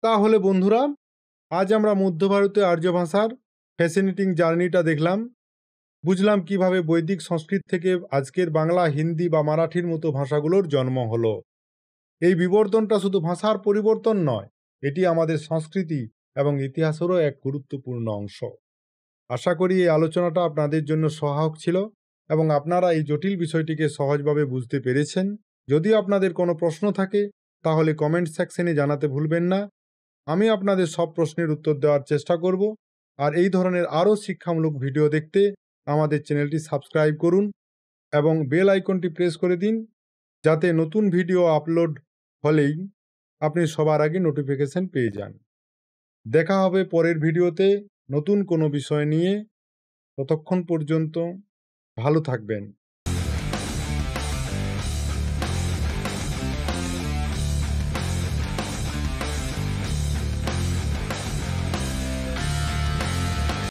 তাহলে বন্ধুরা, আজ আমরা মধ্য ভারতীয় আর্য ভাষার ফ্যাসিনেটিং জার্নিটা দেখলাম, বুঝলাম কিভাবে বৈদিক সংস্কৃত থেকে আজকের বাংলা, হিন্দি বা মারাঠির মতো ভাষাগুলোর জন্ম হলো। এই বিবর্তনটা শুধু ভাষার পরিবর্তন নয়, এটি আমাদের সংস্কৃতি এবং ইতিহাসেরও এক গুরুত্বপূর্ণ অংশ। আশা করি এই আলোচনাটা আপনাদের জন্য সহায়ক ছিল এবং আপনারা এই জটিল বিষয়টিকে সহজভাবে বুঝতে পেরেছেন। যদি আপনাদের কোনো প্রশ্ন থাকে তাহলে কমেন্ট সেকশনে জানাতে ভুলবেন না, আমি আপনাদের সব প্রশ্নের উত্তর দেওয়ার চেষ্টা করব। আর এই ধরনের আরও শিক্ষামূলক ভিডিও দেখতে আমাদের চ্যানেলটি সাবস্ক্রাইব করুন এবং বেল আইকনটি প্রেস করে দিন, যাতে নতুন ভিডিও আপলোড হলেই আপনি সবার আগে নোটিফিকেশন পেয়ে যান। দেখা হবে পরের ভিডিওতে নতুন কোনো বিষয় নিয়ে। ততক্ষণ পর্যন্ত ভালো থাকবেন।